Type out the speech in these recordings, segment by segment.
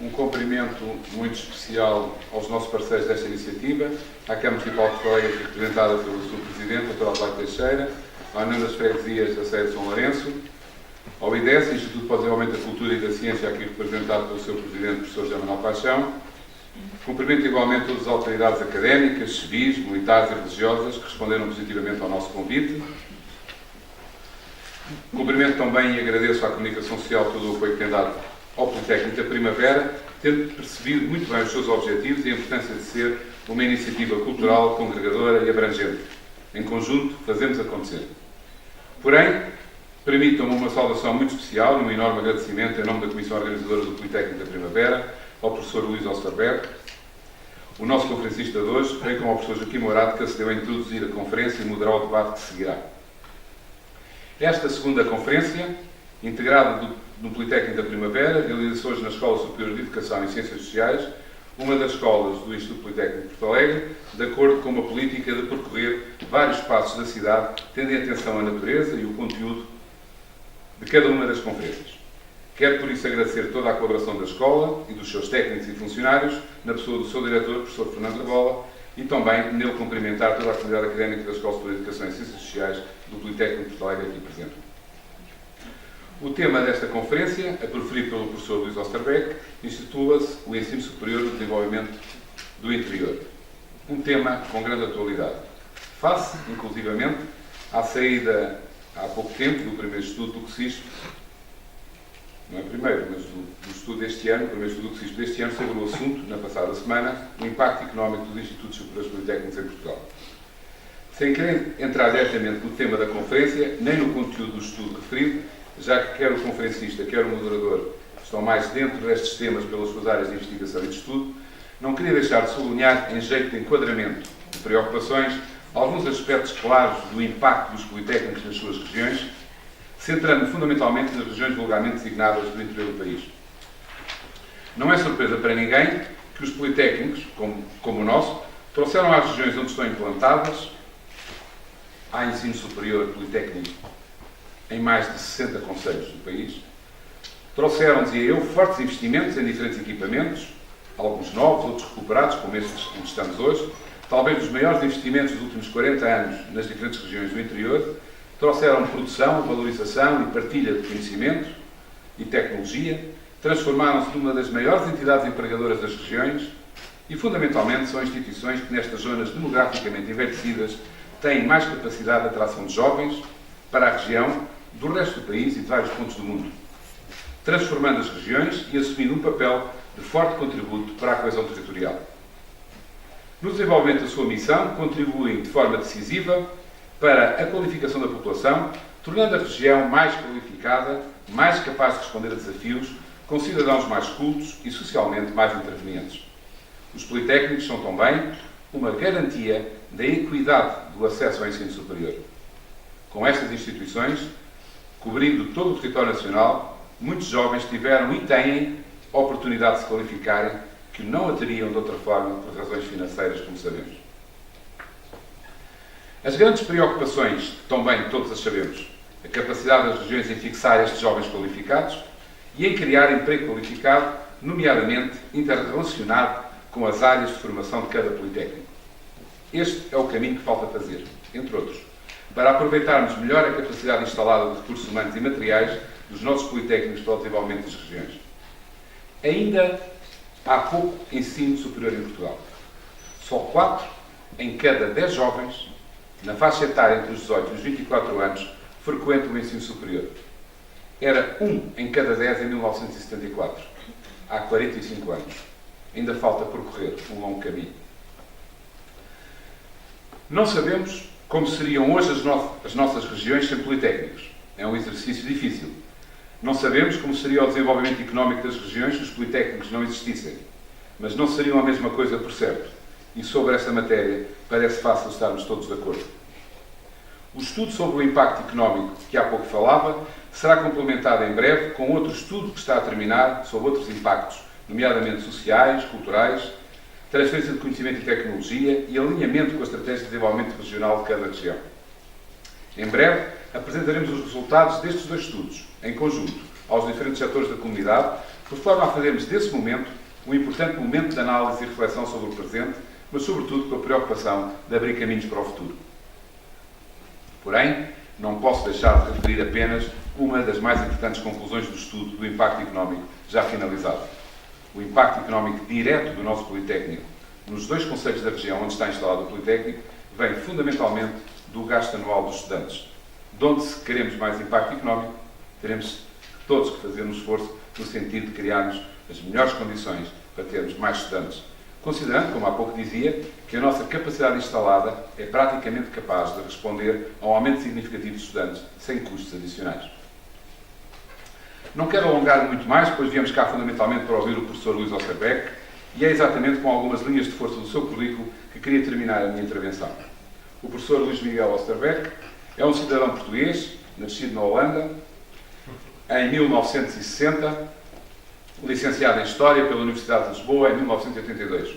Um cumprimento muito especial aos nossos parceiros desta iniciativa, à Câmara Municipal de Porto Alegre, representada pelo Sr. Presidente, Dr. Osvaldo Teixeira, à União das Freguesias da Sé de São Lourenço, ao IDES, Instituto para o Desenvolvimento da Cultura e da Ciência, aqui representado pelo Sr. Presidente, Professor José Manuel Paixão. Cumprimento igualmente todas as autoridades académicas, civis, militares e religiosas que responderam positivamente ao nosso convite. Cumprimento também e agradeço à Comunicação Social todo o apoio que tem dado ao Politécnico da Primavera, tendo percebido muito bem os seus objetivos e a importância de ser uma iniciativa cultural, congregadora e abrangente. Em conjunto, fazemos acontecer. Porém, permitam-me uma saudação muito especial, um enorme agradecimento em nome da Comissão Organizadora do Politécnico da Primavera, ao professor Luís Osterberg, o nosso conferencista de hoje, bem como ao professor Joaquim Mourado, que acedeu a introduzir a conferência e moderar o debate que seguirá. Esta segunda conferência, integrada no Politécnico da Primavera, realiza-se hoje na Escola Superior de Educação e Ciências Sociais, uma das escolas do Instituto Politécnico de Porto Alegre, de acordo com uma política de percorrer vários passos da cidade, tendo em atenção a natureza e o conteúdo de cada uma das conferências. Quero, por isso, agradecer toda a colaboração da escola e dos seus técnicos e funcionários, na pessoa do seu diretor, professor Fernando Rabola, e também nele cumprimentar toda a comunidade académica da Escola Superior de Educação e Ciências Sociais do Politécnico de Porto Alegre aqui presente. O tema desta conferência, a proferido pelo professor Luís Osterbeck, intitula-se O Ensino Superior do Desenvolvimento do Interior. Um tema com grande atualidade. Face, inclusivamente, à saída, há pouco tempo, do primeiro estudo do CSISP, não é primeiro, mas do estudo deste ano, o primeiro estudo do CSISP deste ano, sobre o assunto, na passada semana, o impacto económico dos Institutos Superiores Politécnicos em Portugal. Sem querer entrar diretamente no tema da conferência, nem no conteúdo do estudo referido, já que quer o conferencista, quer o moderador estão mais dentro destes temas pelas suas áreas de investigação e de estudo, não queria deixar de sublinhar, em jeito de enquadramento de preocupações, alguns aspectos claros do impacto dos politécnicos nas suas regiões, centrando fundamentalmente nas regiões vulgarmente designadas do interior do país. Não é surpresa para ninguém que os politécnicos, como o nosso, trouxeram às regiões onde estão implantadas, há ensino superior politécnico em mais de 60 concelhos do país, trouxeram, dizia eu, fortes investimentos em diferentes equipamentos, alguns novos, outros recuperados, como estes onde estamos hoje, talvez os maiores investimentos dos últimos 40 anos nas diferentes regiões do interior, trouxeram produção, valorização e partilha de conhecimento e tecnologia, transformaram-se numa das maiores entidades empregadoras das regiões e, fundamentalmente, são instituições que, nestas zonas demograficamente envelhecidas, têm mais capacidade de atração de jovens para a região do resto do país e de vários pontos do mundo, transformando as regiões e assumindo um papel de forte contributo para a coesão territorial. No desenvolvimento da sua missão, contribuem de forma decisiva para a qualificação da população, tornando a região mais qualificada, mais capaz de responder a desafios, com cidadãos mais cultos e socialmente mais intervenientes. Os politécnicos são também uma garantia da equidade do acesso ao ensino superior. Com estas instituições, cobrindo todo o território nacional, muitos jovens tiveram e têm a oportunidade de se qualificarem, que não a teriam de outra forma por razões financeiras, como sabemos. As grandes preocupações, também todos as sabemos, a capacidade das regiões em fixar estes jovens qualificados e em criar emprego qualificado, nomeadamente interrelacionado com as áreas de formação de cada politécnico. Este é o caminho que falta fazer, entre outros, para aproveitarmos melhor a capacidade instalada de recursos humanos e materiais dos nossos politécnicos para o desenvolvimento das regiões. Ainda há pouco ensino superior em Portugal. Só 4 em cada 10 jovens, na faixa etária entre os 18 e os 24 anos, frequentam o ensino superior. Era 1 em cada 10 em 1974. Há 45 anos. Ainda falta percorrer um longo caminho. Não sabemos como seriam hoje as nossas regiões sem politécnicos. É um exercício difícil. Não sabemos como seria o desenvolvimento económico das regiões se os politécnicos não existissem. Mas não seriam a mesma coisa, por certo. E sobre essa matéria parece fácil estarmos todos de acordo. O estudo sobre o impacto económico que há pouco falava será complementado em breve com outro estudo que está a terminar sobre outros impactos, nomeadamente sociais, culturais, transferência de conhecimento e tecnologia e alinhamento com a estratégia de desenvolvimento regional de cada região. Em breve, apresentaremos os resultados destes 2 estudos, em conjunto, aos diferentes setores da comunidade, por forma a fazermos desse momento um importante momento de análise e reflexão sobre o presente, mas sobretudo com a preocupação de abrir caminhos para o futuro. Porém, não posso deixar de referir apenas uma das mais importantes conclusões do estudo do impacto económico já finalizado. O impacto económico direto do nosso Politécnico nos 2 concelhos da região onde está instalado o Politécnico vem fundamentalmente do gasto anual dos estudantes, de onde, se queremos mais impacto económico, teremos todos que fazer um esforço no sentido de criarmos as melhores condições para termos mais estudantes, considerando, como há pouco dizia, que a nossa capacidade instalada é praticamente capaz de responder a um aumento significativo de estudantes sem custos adicionais. Não quero alongar muito mais, pois viemos cá fundamentalmente para ouvir o professor Luís Osterbeck, e é exatamente com algumas linhas de força do seu currículo que queria terminar a minha intervenção. O professor Luís Miguel Osterbeck é um cidadão português, nascido na Holanda, em 1960, licenciado em História pela Universidade de Lisboa em 1982.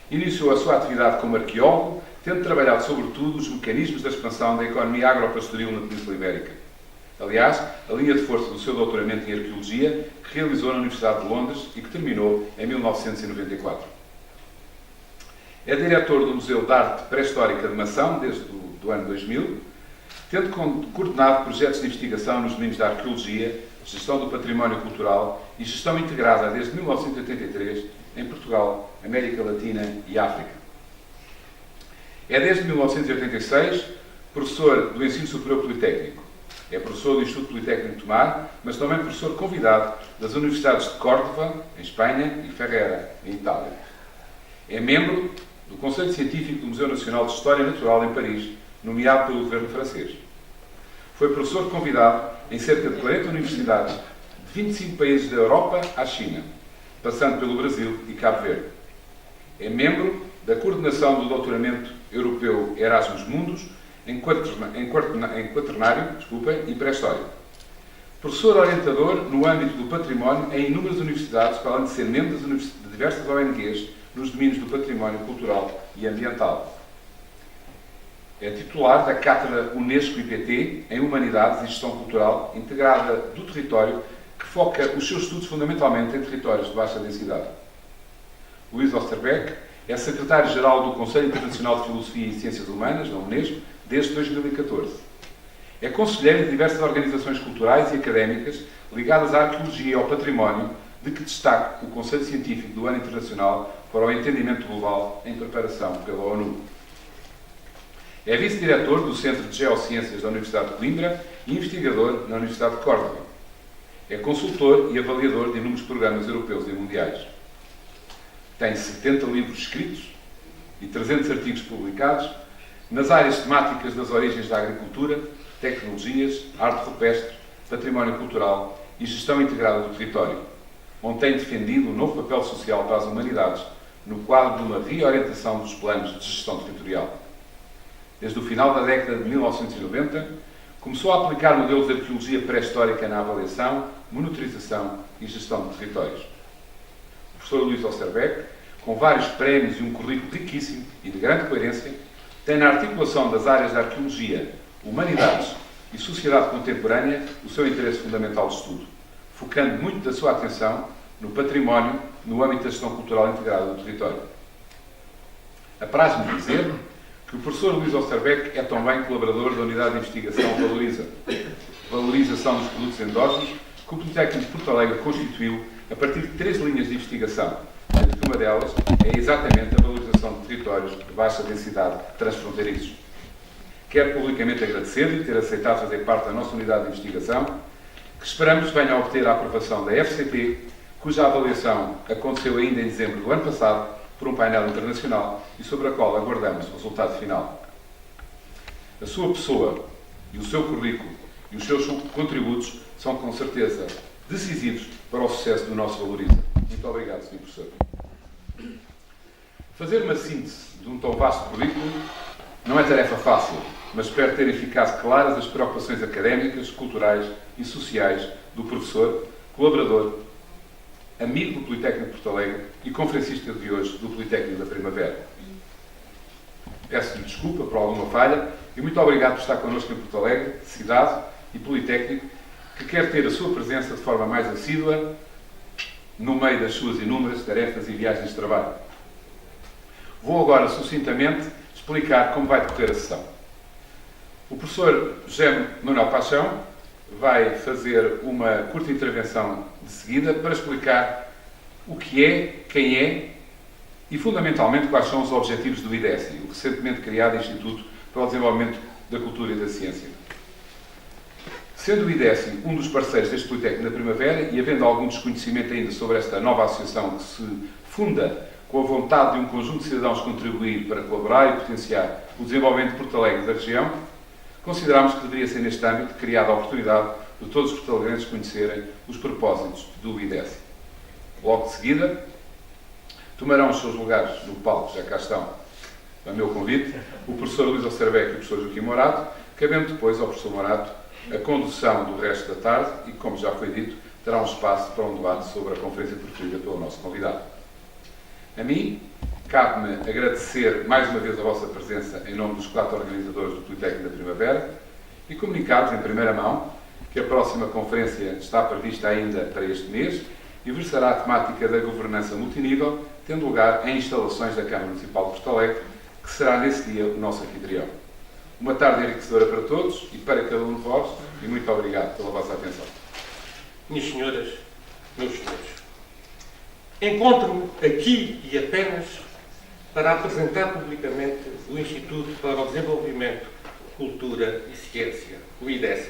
Iniciou a sua atividade como arqueólogo, tendo trabalhado sobretudo os mecanismos da expansão da economia agropastoril na Península Ibérica. Aliás, a linha de força do seu doutoramento em Arqueologia, que realizou na Universidade de Londres e que terminou em 1994. É diretor do Museu de Arte Pré-Histórica de Mação desde o ano 2000, tendo coordenado projetos de investigação nos domínios da arqueologia, gestão do património cultural e gestão integrada desde 1983 em Portugal, América Latina e África. É desde 1986 professor do Ensino Superior Politécnico. É professor do Instituto Politécnico de Tomar, mas também professor convidado das Universidades de Córdoba, em Espanha, e Ferrara, em Itália. É membro do Conselho Científico do Museu Nacional de História Natural em Paris, nomeado pelo governo francês. Foi professor convidado em cerca de 40 universidades de 25 países da Europa à China, passando pelo Brasil e Cabo Verde. É membro da coordenação do doutoramento europeu Erasmus Mundus em quaternário e pré-história. Professor orientador no âmbito do património em inúmeras universidades, para além de ser membro de diversas ONGs nos domínios do património cultural e ambiental. É titular da Cátedra Unesco IPT em Humanidades e Gestão Cultural Integrada do Território, que foca os seus estudos fundamentalmente em territórios de baixa densidade. Luís Osterbeck é secretário-geral do Conselho Internacional de Filosofia e Ciências Humanas, da Unesco, desde 2014. É conselheiro de diversas organizações culturais e académicas ligadas à arqueologia e ao património, de que destaco o Conselho Científico do Ano Internacional para o Entendimento Global em preparação pela ONU. É vice-diretor do Centro de Geociências da Universidade de Coimbra e investigador na Universidade de Córdoba. É consultor e avaliador de inúmeros programas europeus e mundiais. Tem 70 livros escritos e 300 artigos publicados nas áreas temáticas das origens da agricultura, tecnologias, arte rupestre, património cultural e gestão integrada do território, onde tem defendido um novo papel social para as humanidades no quadro de uma reorientação dos planos de gestão territorial. Desde o final da década de 1990, começou a aplicar modelos de arqueologia pré-histórica na avaliação, monitorização e gestão de territórios. O professor Luís Osterbeck, com vários prémios e um currículo riquíssimo e de grande coerência, tem na articulação das áreas da arqueologia, humanidades e sociedade contemporânea o seu interesse fundamental de estudo, focando muito da sua atenção no património no âmbito da gestão cultural integrada do território. Apraz-me dizer que o professor Luís Osterbeck é também colaborador da Unidade de Investigação Valorização dos Produtos Endógenos, que o Politécnico de Porto Alegre constituiu a partir de 3 linhas de investigação, sendo que uma delas é exatamente a valorização de territórios de baixa densidade transfronteiriços. Quero publicamente agradecer-lhe ter aceitado fazer parte da nossa unidade de investigação, que esperamos venha a obter a aprovação da FCP, cuja avaliação aconteceu ainda em dezembro do ano passado por um painel internacional e sobre a qual aguardamos o resultado final. A sua pessoa e o seu currículo e os seus contributos são com certeza decisivos para o sucesso do nosso Valoriza. Muito obrigado, Sr. Professor. Fazer uma síntese de um tão vasto currículo não é tarefa fácil, mas espero ter eficaz claras as preocupações académicas, culturais e sociais do professor, colaborador, amigo do Politécnico de Porto Alegre e conferencista de hoje do Politécnico da Primavera. Peço-lhe desculpa por alguma falha e muito obrigado por estar connosco em Porto Alegre, cidade e Politécnico, que quer ter a sua presença de forma mais assídua no meio das suas inúmeras tarefas e viagens de trabalho. Vou agora, sucintamente, explicar como vai decorrer a sessão. O professor José Manuel Paixão vai fazer uma curta intervenção de seguida para explicar o que é, quem é e, fundamentalmente, quais são os objetivos do IDESI, o recentemente criado Instituto para o Desenvolvimento da Cultura e da Ciência. Sendo o IDESI um dos parceiros deste Politécnico da Primavera e havendo algum desconhecimento ainda sobre esta nova associação que se funda com a vontade de um conjunto de cidadãos contribuir para colaborar e potenciar o desenvolvimento de Porto Alegre e da região, considerámos que deveria ser neste âmbito criada a oportunidade de todos os portalegrenses conhecerem os propósitos do IDESI. Logo de seguida, tomarão os seus lugares no palco, já cá estão, a meu convite, o professor Luís Alcerbeque e o professor Joaquim Morato, cabendo depois ao professor Morato a condução do resto da tarde e, como já foi dito, terá um espaço para um debate sobre a conferência preferida pelo nosso convidado. A mim, cabe-me agradecer mais uma vez a vossa presença em nome dos 4 organizadores do Politécnico da Primavera e comunicar-vos em primeira mão que a próxima conferência está prevista ainda para este mês e versará a temática da governança multinível, tendo lugar em instalações da Câmara Municipal de Porto Alegre, que será nesse dia o nosso anfitrião. Uma tarde enriquecedora para todos e para cada um de vós, e muito obrigado pela vossa atenção. Minhas senhoras, meus senhores, encontro-me aqui e apenas para apresentar publicamente o Instituto para o Desenvolvimento, Cultura e Ciência, o IDESI.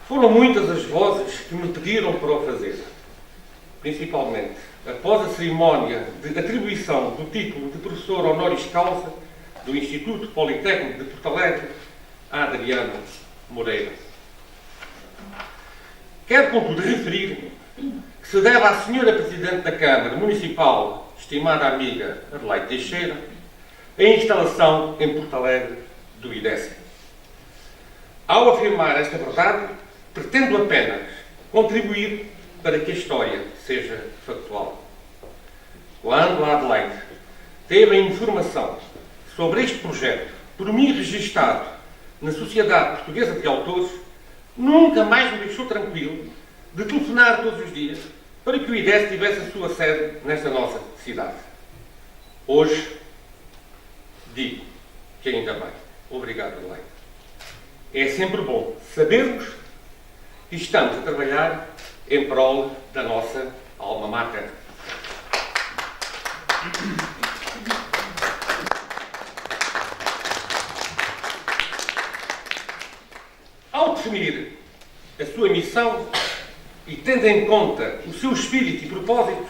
Foram muitas as vozes que me pediram para o fazer, principalmente após a cerimónia de atribuição do título de professor honoris causa do Instituto Politécnico de Porto Alegre a Adriano Moreira. Quero, contudo, referir que se deve à senhora Presidente da Câmara Municipal, estimada amiga Adelaide Teixeira, a instalação em Porto Alegre do IDESI. Ao afirmar esta verdade, pretendo apenas contribuir para que a história seja factual. Quando a Adelaide teve a informação sobre este projeto, por mim registado na Sociedade Portuguesa de Autores, nunca mais me deixou tranquilo de telefonar todos os dias para que o IDESI tivesse a sua sede nesta nossa cidade. Hoje, digo que ainda bem. Obrigado, Adelaide. É sempre bom sabermos que estamos a trabalhar em prol da nossa alma mater. Ao definir a sua missão e tendo em conta o seu espírito e propósitos,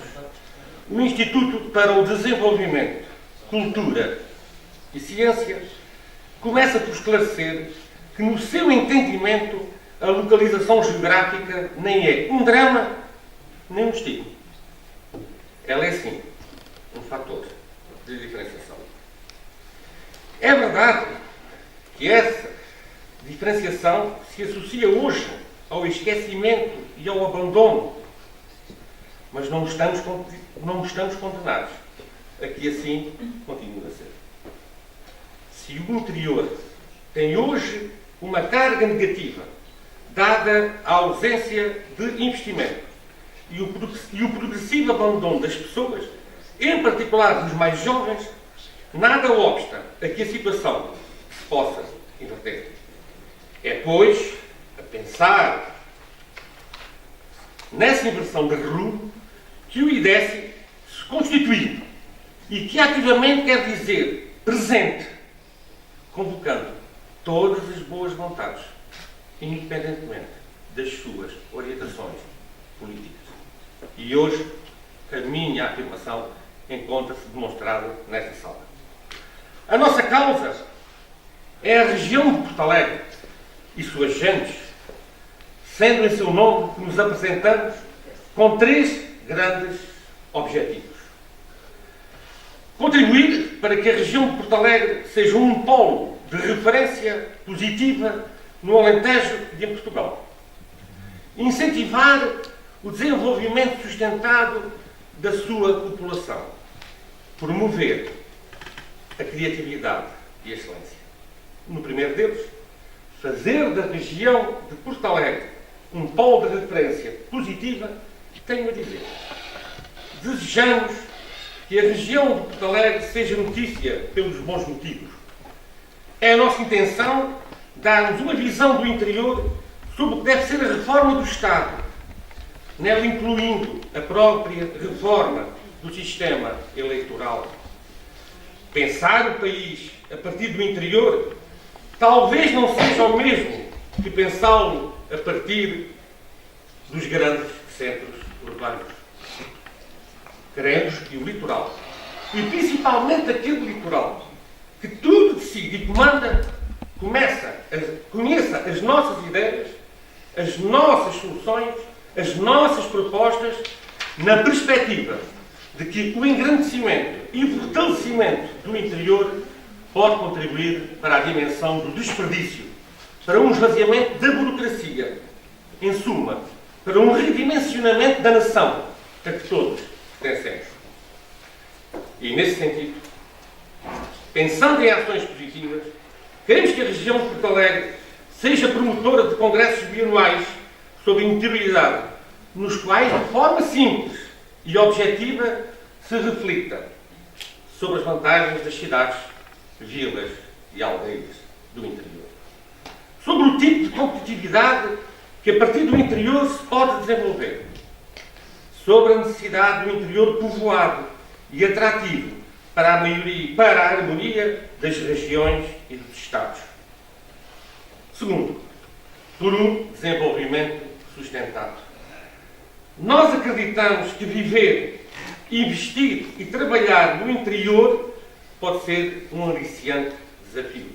o Instituto para o Desenvolvimento, Cultura e Ciência começa por esclarecer que, no seu entendimento, a localização geográfica nem é um drama, nem um estigma. Ela é, sim, um fator de diferenciação. É verdade que essa diferenciação se associa hoje ao esquecimento e ao abandono, mas não estamos condenados a que assim continue a ser. Se o interior tem hoje uma carga negativa, dada a ausência de investimento e o progressivo abandono das pessoas, em particular dos mais jovens, nada obsta a que a situação se possa inverter. É, pois, a pensar nessa inversão de rumo que o IDESI se constituiu e que ativamente quer dizer presente, convocando todas as boas vontades, independentemente das suas orientações políticas. E hoje a minha afirmação encontra-se demonstrada nesta sala. A nossa causa é a região de Porto Alegre e suas gentes, sendo em seu nome que nos apresentamos com 3 grandes objetivos. Contribuir para que a região de Porto Alegre seja um polo de referência positiva no Alentejo e em Portugal. Incentivar o desenvolvimento sustentado da sua população. Promover a criatividade e a excelência. No primeiro deles, fazer da região de Porto Alegre um polo de referência positiva, tenho a dizer. Desejamos que a região de Porto Alegre seja notícia pelos bons motivos. É a nossa intenção dar-nos uma visão do interior sobre o que deve ser a reforma do Estado, nela incluindo a própria reforma do sistema eleitoral. Pensar o país a partir do interior talvez não seja o mesmo que pensá-lo a partir dos grandes centros urbanos. Queremos que o litoral, e principalmente aquele litoral que tudo decide e comanda, conheça as nossas ideias, as nossas soluções, as nossas propostas, na perspectiva de que o engrandecimento e o fortalecimento do interior pode contribuir para a dimensão do desperdício, para um esvaziamento da burocracia, em suma, para um redimensionamento da nação a que todos pertencemos. E, nesse sentido, pensando em ações positivas, queremos que a região de Porto Alegre seja promotora de congressos bianuais sobre interioridade, nos quais, de forma simples e objetiva, se reflita sobre as vantagens das cidades, vilas e aldeias do interior. Sobre o tipo de competitividade que a partir do interior se pode desenvolver. Sobre a necessidade do interior povoado e atrativo para a harmonia das regiões e dos Estados. Segundo, por um desenvolvimento sustentado. Nós acreditamos que viver, investir e trabalhar no interior pode ser um aliciante desafio.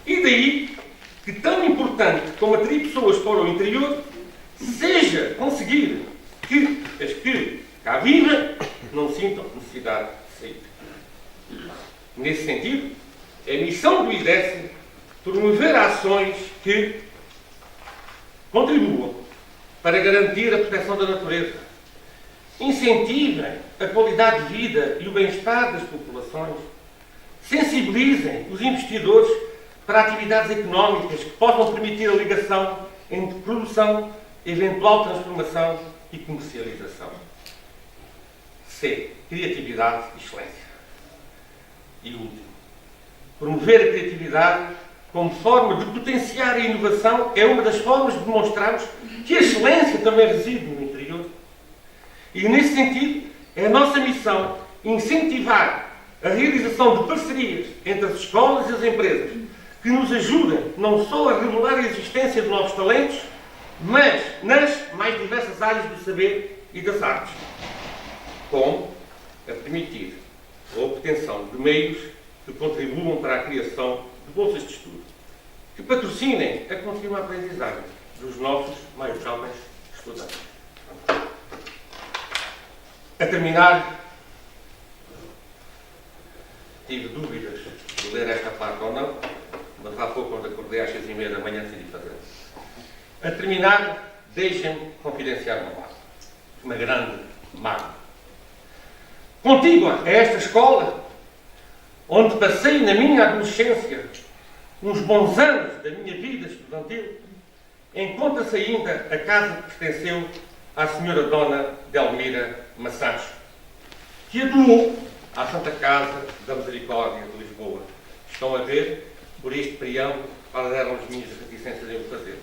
E daí que tão importante como atrair pessoas para o interior seja conseguir que as que cá vivem não sintam necessidade de sair. Nesse sentido, é a missão do IDESE promover ações que contribuam para garantir a proteção da natureza, incentivem a qualidade de vida e o bem-estar das populações, sensibilizem os investidores para atividades económicas que possam permitir a ligação entre produção, eventual transformação e comercialização. C. Criatividade e excelência. E último, promover a criatividade como forma de potenciar a inovação é uma das formas de demonstrarmos que a excelência também reside no interior. E, nesse sentido, é a nossa missão incentivar a realização de parcerias entre as escolas e as empresas que nos ajudem não só a regular a existência de novos talentos, mas nas mais diversas áreas do saber e das artes, como a permitir a obtenção de meios que contribuam para a criação de bolsas de estudo, que patrocinem a contínua aprendizagem dos nossos mais jovens estudantes. A terminar, tive dúvidas de ler esta parte ou não, mas há pouco, quando acordei às 6h30 da manhã, decidi fazer. A terminar, deixem-me confidenciar uma grande mágoa. Contígua a esta escola, onde passei na minha adolescência uns bons anos da minha vida estudantil, encontra-se ainda a casa que pertenceu à senhora Dona Delmira Maçãs, que a doou à Santa Casa da Misericórdia de Lisboa. Estão a ver, por este preâmbulo, quais eram as minhas reticências em o fazer,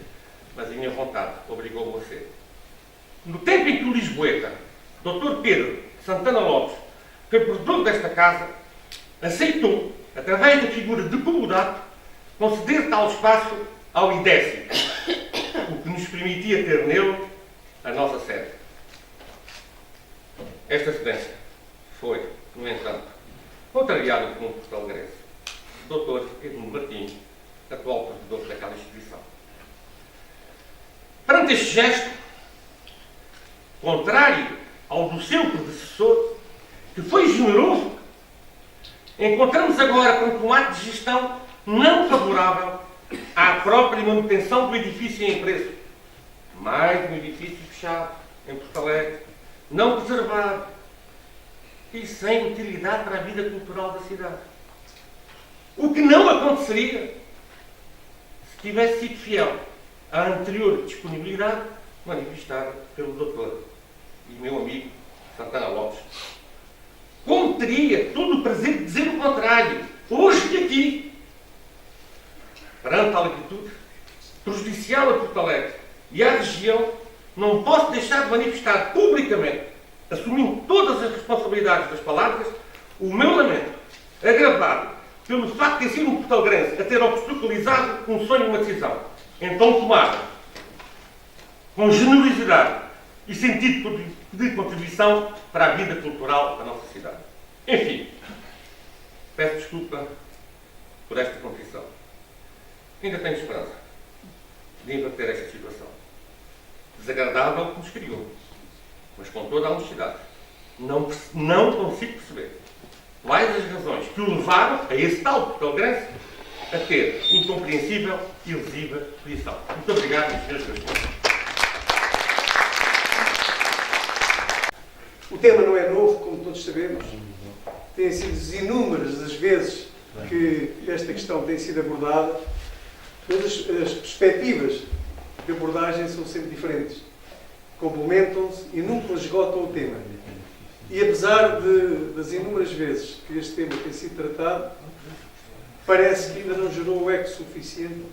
mas a minha vontade obrigou-me a ser. No tempo em que o lisboeta, Dr. Pedro Santana Lopes, foi produtor desta casa, aceitou, através da figura de comodato, conceder tal espaço ao IDESE, o que nos permitia ter nele a nossa sede. Esta cedência foi, no entanto, contrariada por um portalegrense, Dr. Edmundo Martins, atual presidente daquela instituição. Perante este gesto, contrário ao do seu predecessor, que foi generoso, encontramos agora com um ato de gestão não favorável à própria manutenção do edifício em preço. Mais um edifício fechado em Porto Alegre, não preservado e sem utilidade para a vida cultural da cidade. O que não aconteceria se tivesse sido fiel à anterior disponibilidade manifestada pelo doutor e meu amigo Santana Lopes. Como teria todo o prazer de dizer o contrário, hoje e aqui, perante tal atitude prejudicial a Porto Alegre e à região, não posso deixar de manifestar publicamente, assumindo todas as responsabilidades das palavras, o meu lamento, agravado pelo facto de ter sido um portuguesense a ter obstaculizado um sonho e uma decisão, então tomada, com generosidade e sentido de contribuição para a vida cultural da nossa cidade. Enfim, peço desculpa por esta confissão. Ainda tenho esperança de inverter esta situação. Desagradável que nos criou, mas com toda a honestidade. Não consigo perceber quais as razões que o levaram a esse tal portuguesense a ter incompreensível e lesiva posição. Muito obrigado, meus senhores. O tema não é novo, como todos sabemos. Têm sido inúmeras as vezes que esta questão tem sido abordada, mas as perspectivas de abordagem são sempre diferentes. Complementam-se e nunca esgotam o tema. E apesar das inúmeras vezes que este tema tem sido tratado, parece que ainda não gerou o eco suficiente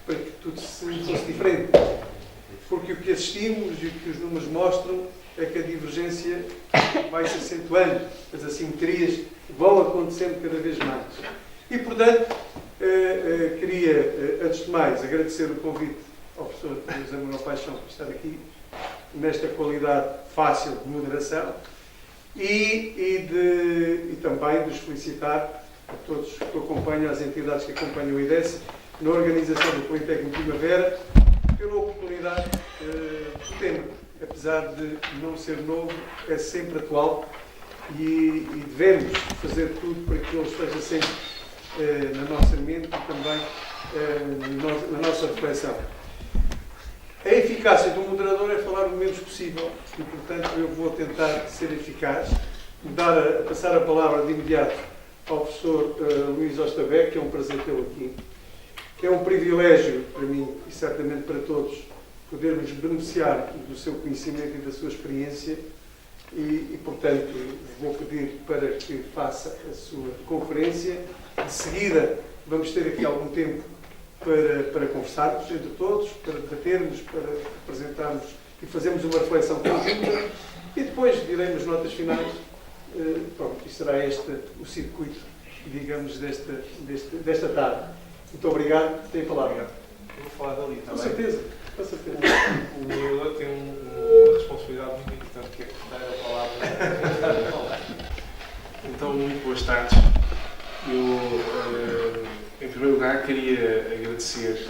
para que tudo fosse diferente. Porque o que assistimos e o que os números mostram é que a divergência vai se acentuando, as assimetrias vão acontecendo cada vez mais. E, portanto, queria, antes de mais, agradecer o convite ao professor José Manuel Paixão por estar aqui, nesta qualidade fácil de moderação, e também de os felicitar a todos que acompanham, as entidades que acompanham o IDES, na organização do Politécnico Primavera, pela oportunidade do tema. Apesar de não ser novo, é sempre atual e devemos fazer tudo para que ele esteja sempre na nossa mente e também na nossa reflexão. A eficácia do moderador é falar o menos possível e, portanto, eu vou tentar ser eficaz, passar a palavra de imediato ao professor Luís Ostabeck, que é um prazer tê-lo aqui. É um privilégio para mim e certamente para todos podermos beneficiar do seu conhecimento e da sua experiência e, portanto, vou pedir para que faça a sua conferência. De seguida, vamos ter aqui algum tempo para conversarmos entre todos, para debatermos, para apresentarmos e fazermos uma reflexão conjunta e depois diremos notas finais. Pronto, e será este o circuito, digamos, desta tarde. Muito obrigado. Tem a palavra. Vou falar dali também. Com certeza. Com certeza. O moderador tem uma responsabilidade muito importante, que é dar a palavra. Então, muito boas tardes. Eu, em primeiro lugar, queria agradecer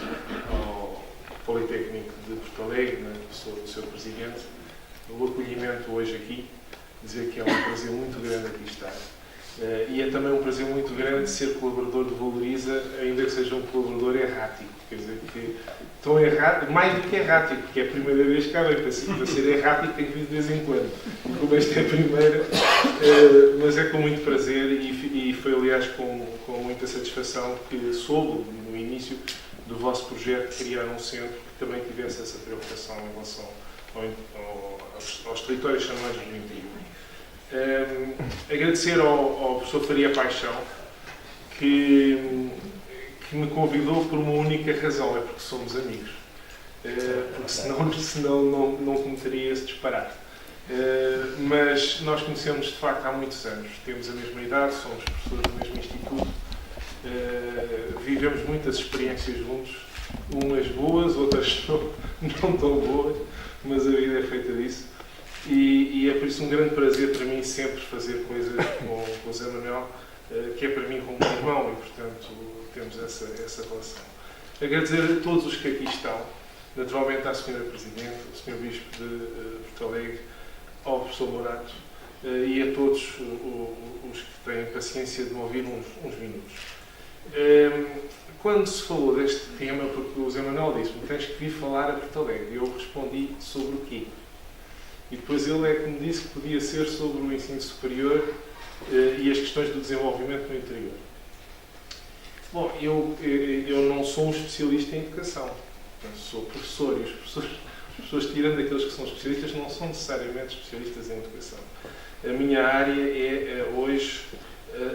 ao Politécnico de Porto Alegre, né, o seu presidente, o acolhimento hoje aqui, dizer que é um prazer muito grande aqui estar. E é também um prazer muito grande ser colaborador de Valoriza, ainda que seja um colaborador errático. Quer dizer, que tão errático, mais do que errático, porque é a primeira vez que cá vem. Para ser errático tem que vir de vez em quando. E como esta é a primeira, mas é com muito prazer e foi, aliás, com muita satisfação que soube, no início do vosso projeto, criar um centro que também tivesse essa preocupação em relação aos territórios chamados do interior. Agradecer ao professor Faria Paixão que me convidou por uma única razão, é porque somos amigos, porque senão não cometeria esse disparate. Mas nós conhecemos de facto há muitos anos, temos a mesma idade, somos professores do mesmo instituto, vivemos muitas experiências juntos, umas boas, outras não tão boas, mas a vida é feita disso. E é por isso um grande prazer para mim sempre fazer coisas com o Zé Manuel, que é para mim como um irmão e, portanto, temos essa relação. Agradecer a todos os que aqui estão, naturalmente à Sra. Presidente, ao Sr. Bispo de Porto Alegre, ao professor Morato e a todos os que têm paciência de me ouvir uns minutos. Quando se falou deste tema, porque o Zé Manuel disse-me, tens que vir falar a Porto Alegre, e eu respondi sobre o quê? E depois ele é que me disse que podia ser sobre o ensino superior e as questões do desenvolvimento no interior. Bom, eu não sou um especialista em educação. Portanto, sou professor e as pessoas, tirando aqueles que são especialistas, não são necessariamente especialistas em educação. A minha área é hoje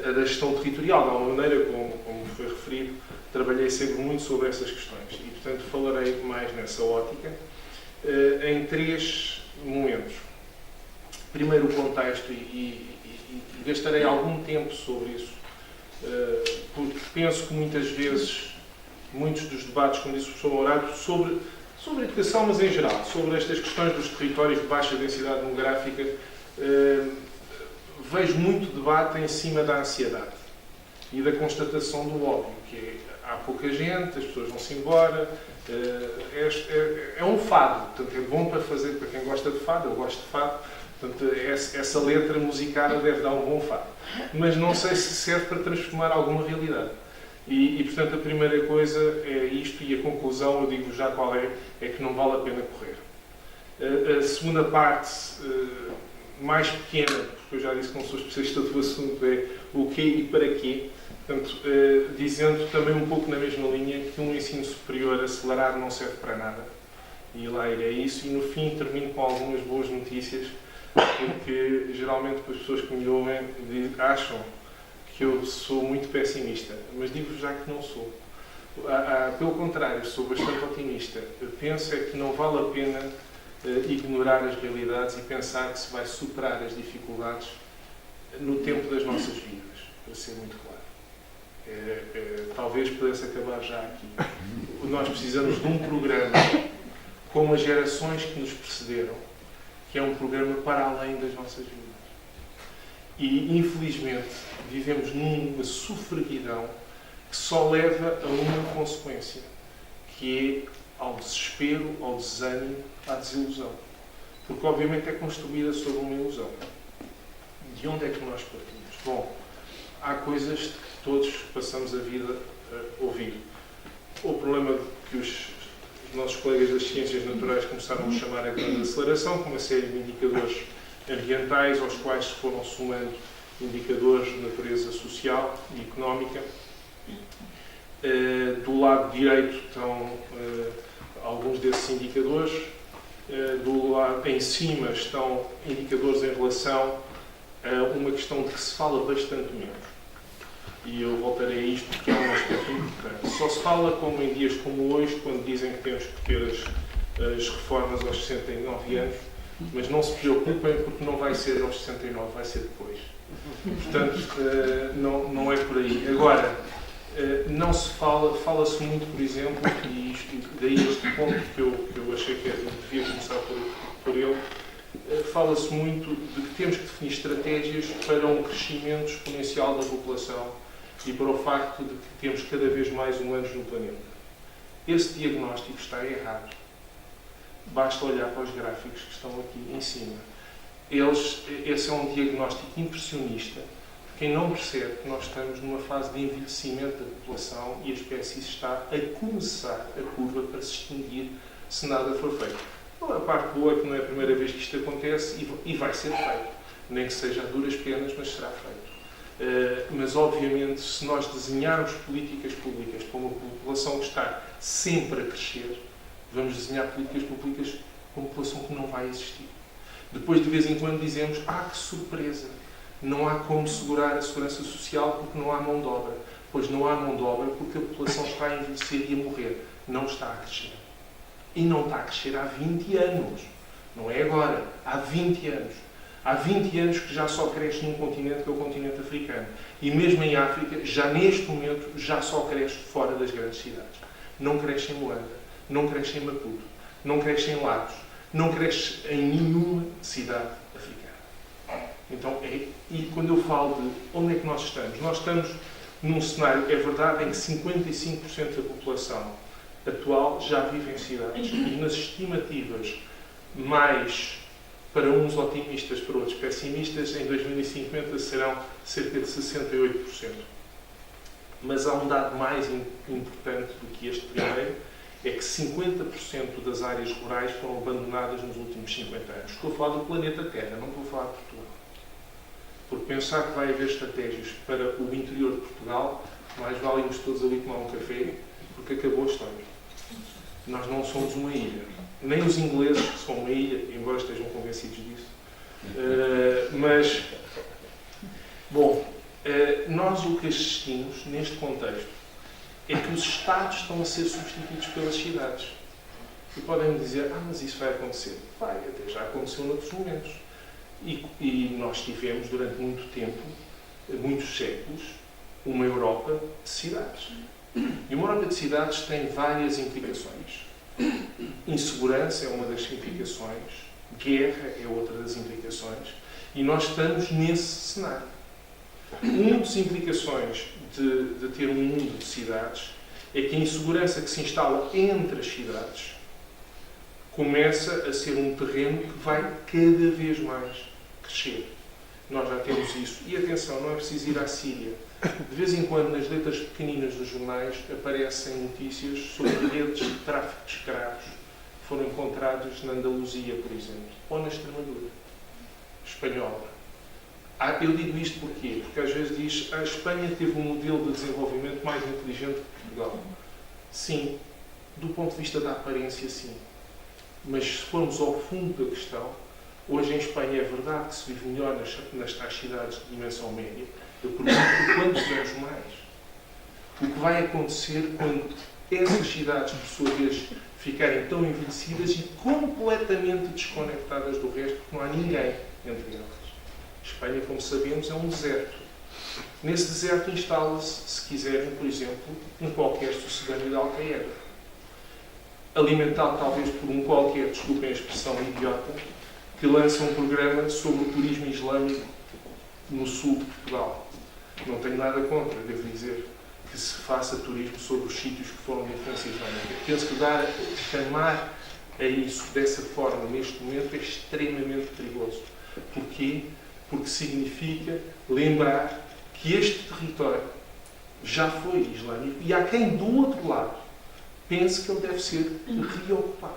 a da gestão territorial, de alguma maneira, como foi referido, trabalhei sempre muito sobre essas questões e, portanto, falarei mais nessa ótica em 3 momentos. Primeiro, o contexto, e gastarei algum tempo sobre isso, porque penso que muitas vezes, muitos dos debates, como disse o professor Mourado, sobre a educação, mas em geral, sobre estas questões dos territórios de baixa densidade demográfica, vejo muito debate em cima da ansiedade e da constatação do óbvio, que é, há pouca gente, as pessoas vão-se embora, é um fado, portanto é bom para fazer, para quem gosta de fado, eu gosto de fado, portanto essa letra musicada deve dar um bom fado, mas não sei se serve para transformar alguma realidade. E portanto a primeira coisa é isto, e a conclusão, eu digo já qual é que não vale a pena correr. A segunda parte, mais pequena, porque eu já disse que não sou especialista do assunto, é o quê e para quê. Portanto, dizendo também um pouco na mesma linha que um ensino superior acelerado não serve para nada. E lá irei isso. E no fim termino com algumas boas notícias, porque geralmente as pessoas que me ouvem acham que eu sou muito pessimista, mas digo-vos já que não sou. Pelo contrário, sou bastante otimista. Eu penso é que não vale a pena ignorar as realidades e pensar que se vai superar as dificuldades no tempo das nossas vidas, para ser muito claro. Talvez pudesse acabar já aqui. Nós precisamos de um programa como as gerações que nos precederam, que é um programa para além das nossas vidas. E, infelizmente, vivemos numa sofreguidão que só leva a uma consequência, que é ao desespero, ao desânimo, à desilusão. Porque, obviamente, é construída sobre uma ilusão. De onde é que nós partimos? Bom, há coisas que todos passamos a vida a ouvir. O problema que os nossos colegas das ciências naturais começaram a chamar a grande aceleração, com uma série de indicadores ambientais, aos quais se foram somando indicadores de natureza social e económica. Do lado direito estão alguns desses indicadores. Do lado em cima estão indicadores em relação a uma questão de que se fala bastante menos. E eu voltarei a isto porque é um aspecto importante. Só se fala como em dias como hoje, quando dizem que temos que ter as reformas aos 69 anos, mas não se preocupem porque não vai ser aos 69, vai ser depois. Portanto, não é por aí. Agora, não se fala-se muito, por exemplo, e daí este ponto que eu achei que eu devia começar por ele, fala-se muito de que temos que definir estratégias para um crescimento exponencial da população e para o facto de que temos cada vez mais humanos no planeta. Esse diagnóstico está errado. Basta olhar para os gráficos que estão aqui em cima. Esse é um diagnóstico impressionista de quem não percebe que nós estamos numa fase de envelhecimento da população e a espécie está a começar a curva para se extinguir se nada for feito. Bom, a parte boa é que não é a primeira vez que isto acontece e vai ser feito. Nem que seja a duras penas, mas será feito. Mas, obviamente, se nós desenharmos políticas públicas para uma população que está sempre a crescer, vamos desenhar políticas públicas para uma população que não vai existir. Depois, de vez em quando, dizemos, que surpresa, não há como segurar a segurança social porque não há mão de obra. Pois não há mão de obra porque a população está a envelhecer e a morrer. Não está a crescer. E não está a crescer há 20 anos. Não é agora, há 20 anos. Há 20 anos que já só cresce num continente que é o continente africano. E mesmo em África, já neste momento, já só cresce fora das grandes cidades. Não cresce em Luanda, não cresce em Maputo, não cresce em Lagos, não cresce em nenhuma cidade africana. Então, e quando eu falo de onde é que nós estamos num cenário, é verdade, em que 55% da população atual já vive em cidades e nas estimativas mais para uns otimistas, para outros pessimistas, em 2050 serão cerca de 68%. Mas há um dado mais importante do que este primeiro, é que 50% das áreas rurais foram abandonadas nos últimos 50 anos. Estou a falar do planeta Terra, não estou a falar de Portugal. Porque pensar que vai haver estratégias para o interior de Portugal mais vale irmos todos ali tomar um café, porque acabou a história. Nós não somos uma ilha. Nem os ingleses, que são uma ilha, embora estejam convencidos disso. Mas, bom, nós o que assistimos neste contexto é que os Estados estão a ser substituídos pelas cidades. E podem me dizer, mas isso vai acontecer. Vai, até já aconteceu noutros momentos. E nós tivemos, durante muito tempo, muitos séculos, uma Europa de cidades. E uma Europa de cidades tem várias implicações. Insegurança é uma das implicações, guerra é outra das implicações, e nós estamos nesse cenário. Uma das implicações de ter um mundo de cidades é que a insegurança que se instala entre as cidades começa a ser um terreno que vai cada vez mais crescer. Nós já temos isso. E atenção, não é preciso ir à Síria. De vez em quando, nas letras pequeninas dos jornais, aparecem notícias sobre redes de tráfico de escravos que foram encontrados na Andaluzia, por exemplo, ou na Extremadura espanhola. Eu digo isto porquê? Porque às vezes diz a Espanha teve um modelo de desenvolvimento mais inteligente que Portugal. Sim, do ponto de vista da aparência, sim. Mas se formos ao fundo da questão, hoje em Espanha é verdade que se vive melhor nas tais cidades de dimensão média. Eu pergunto quantos anos mais? O que vai acontecer quando essas cidades, por sua vez, ficarem tão envelhecidas e completamente desconectadas do resto, porque não há ninguém entre elas? Espanha, como sabemos, é um deserto. Nesse deserto instala-se, se quiserem, por exemplo, um qualquer sucedâneo de Al-Qaeda. Alimentado talvez por um qualquer, desculpem a expressão idiota, que lança um programa sobre o turismo islâmico no sul de Portugal. Não tenho nada contra, devo dizer, que se faça turismo sobre os sítios que foram de influência islâmica. Penso que chamar a isso dessa forma, neste momento, é extremamente perigoso. Porquê? Porque significa lembrar que este território já foi islâmico e há quem do outro lado pense que ele deve ser reocupado.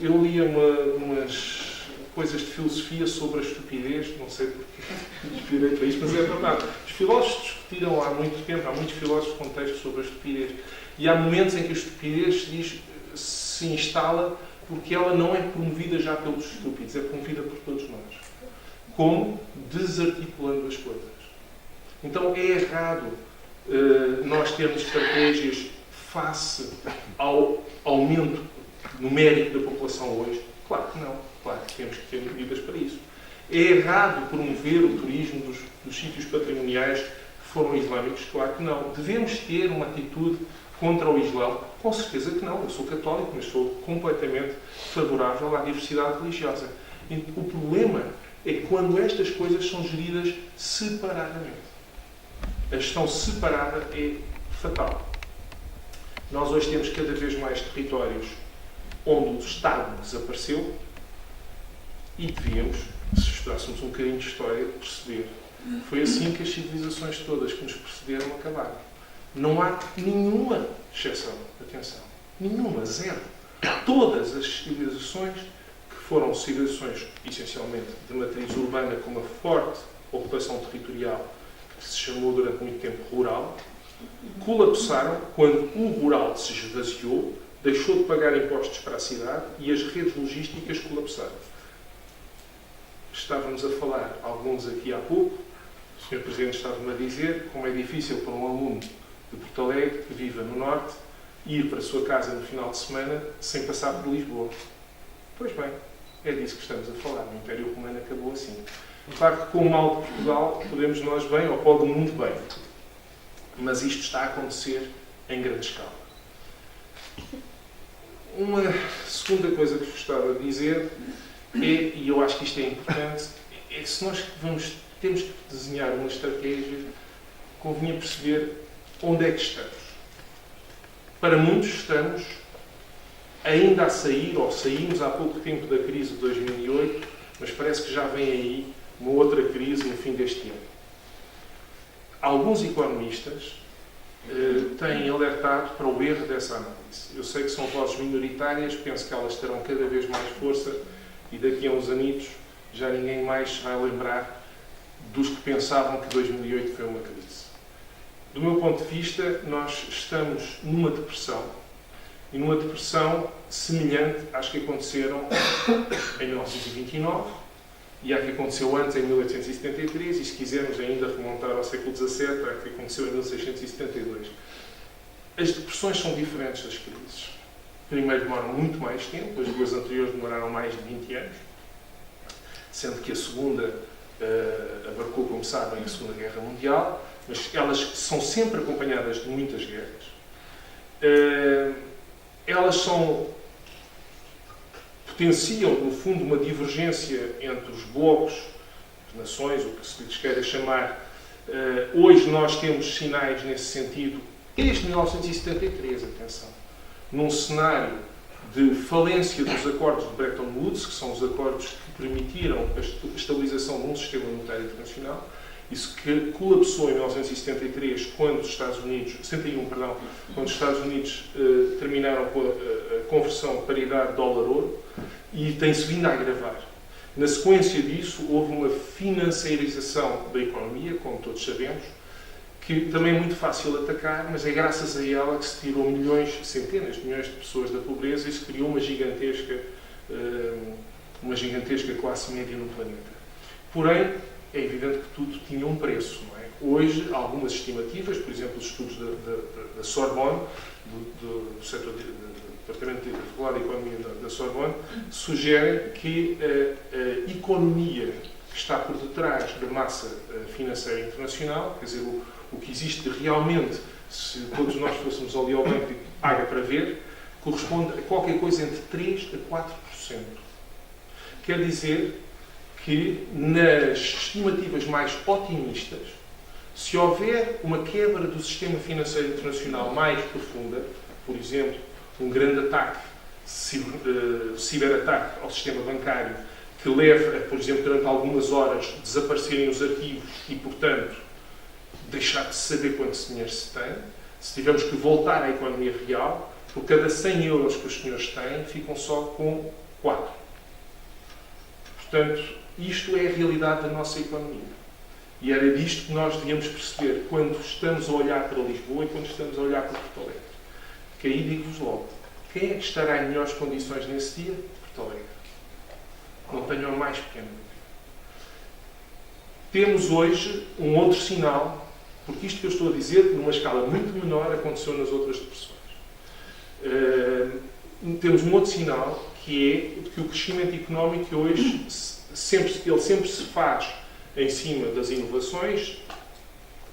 Eu lia umas coisas de filosofia sobre a estupidez, não sei porque inspirei para isto, mas é verdade. Os filósofos discutiram há muito tempo, há muitos filósofos com textos sobre a estupidez. E há momentos em que a estupidez se instala porque ela não é promovida já pelos estúpidos, é promovida por todos nós. Como? Desarticulando as coisas. Então é errado nós termos estratégias face ao aumento numérico da população hoje. Claro que não. Claro que temos que ter medidas para isso. É errado promover o turismo dos sítios patrimoniais que foram islâmicos? Claro que não. Devemos ter uma atitude contra o Islão? Com certeza que não. Eu sou católico, mas sou completamente favorável à diversidade religiosa. O problema é quando estas coisas são geridas separadamente. A gestão separada é fatal. Nós hoje temos cada vez mais territórios onde o Estado desapareceu e devíamos, se estudássemos um bocadinho de história, perceber. Foi assim que as civilizações todas que nos precederam acabaram. Não há nenhuma exceção. Atenção. Nenhuma. Zero. Todas as civilizações que foram civilizações essencialmente de matriz urbana com uma forte ocupação territorial que se chamou durante muito tempo rural, colapsaram quando o rural se esvaziou, deixou de pagar impostos para a cidade e as redes logísticas colapsaram. Estávamos a falar, alguns aqui há pouco, o Sr. Presidente estava-me a dizer como é difícil para um aluno de Porto Alegre que viva no Norte ir para a sua casa no final de semana sem passar por Lisboa. Pois bem, é disso que estamos a falar. O Império Romano acabou assim. Claro que com o mal de Portugal podemos nós bem, ou pode o mundo bem. Mas isto está a acontecer em grande escala. Uma segunda coisa que gostava de dizer é, e eu acho que isto é importante, é que se nós temos que desenhar uma estratégia, convinha perceber onde é que estamos. Para muitos estamos ainda a sair, ou saímos há pouco tempo da crise de 2008, mas parece que já vem aí uma outra crise no fim deste ano. Alguns economistas têm alertado para o erro dessa análise. Eu sei que são vozes minoritárias, penso que elas terão cada vez mais força e daqui a uns anitos já ninguém mais se vai lembrar dos que pensavam que 2008 foi uma crise. Do meu ponto de vista, nós estamos numa depressão, e numa depressão semelhante às que aconteceram em 1929 e à que aconteceu antes, em 1873, e se quisermos ainda remontar ao século XVII, à que aconteceu em 1672. As depressões são diferentes das crises. Primeiro demoram muito mais tempo, as duas anteriores demoraram mais de 20 anos, sendo que a segunda abarcou, como sabem, a Segunda Guerra Mundial, mas elas são sempre acompanhadas de muitas guerras. Elas potenciam, no fundo, uma divergência entre os blocos de nações, o que se lhes queira chamar. Hoje nós temos sinais nesse sentido, desde 1973, atenção, num cenário de falência dos acordos de Bretton Woods, que são os acordos que permitiram a estabilização de um sistema monetário internacional. Isso que colapsou em 1973, quando os Estados Unidos, 71, perdão, quando os Estados Unidos terminaram com a conversão paridade dólar-ouro, e tem-se vindo a agravar. Na sequência disso, houve uma financiarização da economia, como todos sabemos, que também é muito fácil atacar, mas é graças a ela que se tirou milhões, centenas de milhões de pessoas da pobreza e se criou uma gigantesca classe média no planeta. Porém, é evidente que tudo tinha um preço, não é? Hoje, algumas estimativas, por exemplo, os estudos da Sorbonne, do Departamento de Economia da Sorbonne, sugerem que a economia que está por detrás da massa financeira internacional, quer dizer, o que existe realmente, se todos nós fôssemos ali ao banco e paga para ver, corresponde a qualquer coisa entre 3% a 4%. Quer dizer que, nas estimativas mais otimistas, se houver uma quebra do sistema financeiro internacional mais profunda, por exemplo, um grande ataque, ciberataque ao sistema bancário, que leve a, por exemplo, durante algumas horas, desaparecerem os arquivos e, portanto, deixar de saber quanto dinheiro se tem, se tivermos que voltar à economia real, por cada 100 euros que os senhores têm, ficam só com 4. Portanto, isto é a realidade da nossa economia. E era disto que nós devíamos perceber quando estamos a olhar para Lisboa e quando estamos a olhar para Porto Alegre. Que aí digo-vos logo, quem é que estará em melhores condições nesse dia? Porto Alegre. Não tenham a mais pequena dúvida. Temos hoje um outro sinal, porque isto que eu estou a dizer, numa escala muito menor, aconteceu nas outras depressões. Temos um outro sinal, que é que o crescimento económico hoje ele sempre se faz em cima das inovações,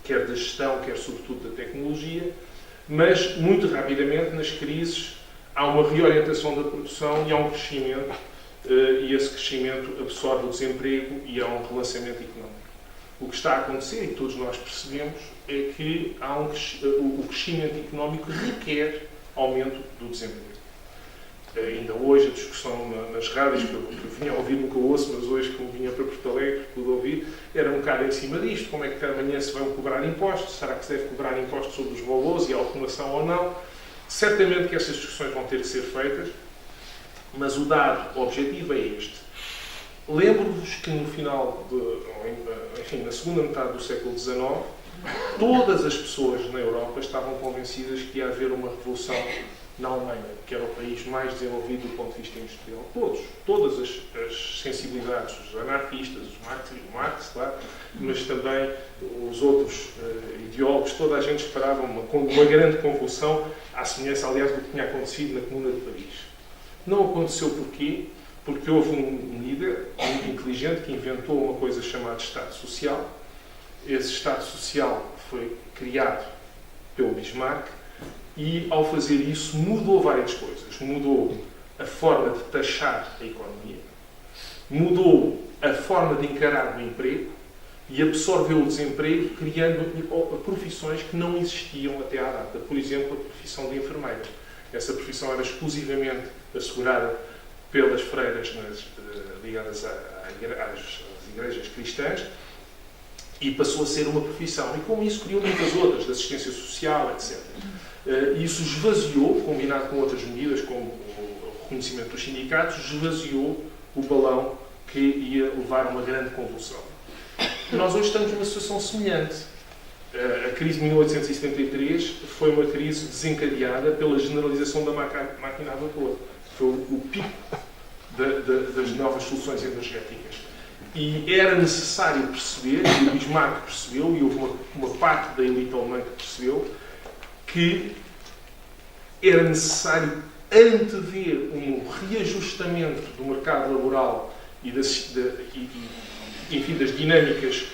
quer da gestão, quer sobretudo da tecnologia, mas muito rapidamente nas crises há uma reorientação da produção e há um crescimento, e esse crescimento absorve o desemprego e há um relançamento económico. O que está a acontecer, e todos nós percebemos, é que o crescimento económico requer aumento do desemprego. Ainda hoje a discussão nas rádios, que eu vinha a ouvir, nunca ouço, mas hoje, como vinha para Porto Alegre, pude ouvir, era um bocado em cima disto. Como é que amanhã se vão cobrar impostos? Será que se deve cobrar impostos sobre os valores e a automação ou não? Certamente que essas discussões vão ter que ser feitas, mas o dado objetivo é este. Lembro-vos que no final, na segunda metade do século XIX, todas as pessoas na Europa estavam convencidas que ia haver uma revolução na Alemanha, que era o país mais desenvolvido do ponto de vista industrial. Todas as sensibilidades, os anarquistas, o Marx, claro, mas também os outros ideólogos, toda a gente esperava uma grande convulsão, à semelhança, aliás, do que tinha acontecido na Comuna de Paris. Não aconteceu porquê? Porque houve um líder muito inteligente que inventou uma coisa chamada Estado Social. Esse Estado Social foi criado pelo Bismarck e, ao fazer isso, mudou várias coisas. Mudou a forma de taxar a economia, mudou a forma de encarar o emprego e absorveu o desemprego, criando profissões que não existiam até à data. Por exemplo, a profissão de enfermeira. Essa profissão era exclusivamente assegurada pelas freiras ligadas às igrejas cristãs e passou a ser uma profissão. E com isso criou muitas outras, de assistência social, etc. Isso esvaziou, combinado com outras medidas, como o reconhecimento dos sindicatos, esvaziou o balão que ia levar a uma grande convulsão. Nós hoje estamos numa situação semelhante. A crise de 1873 foi uma crise desencadeada pela generalização da máquina a vapor. Foi o pico das novas soluções energéticas. E era necessário perceber, e o Bismarck percebeu, e houve uma parte da elite alemã que percebeu, que era necessário antever um reajustamento do mercado laboral e das dinâmicas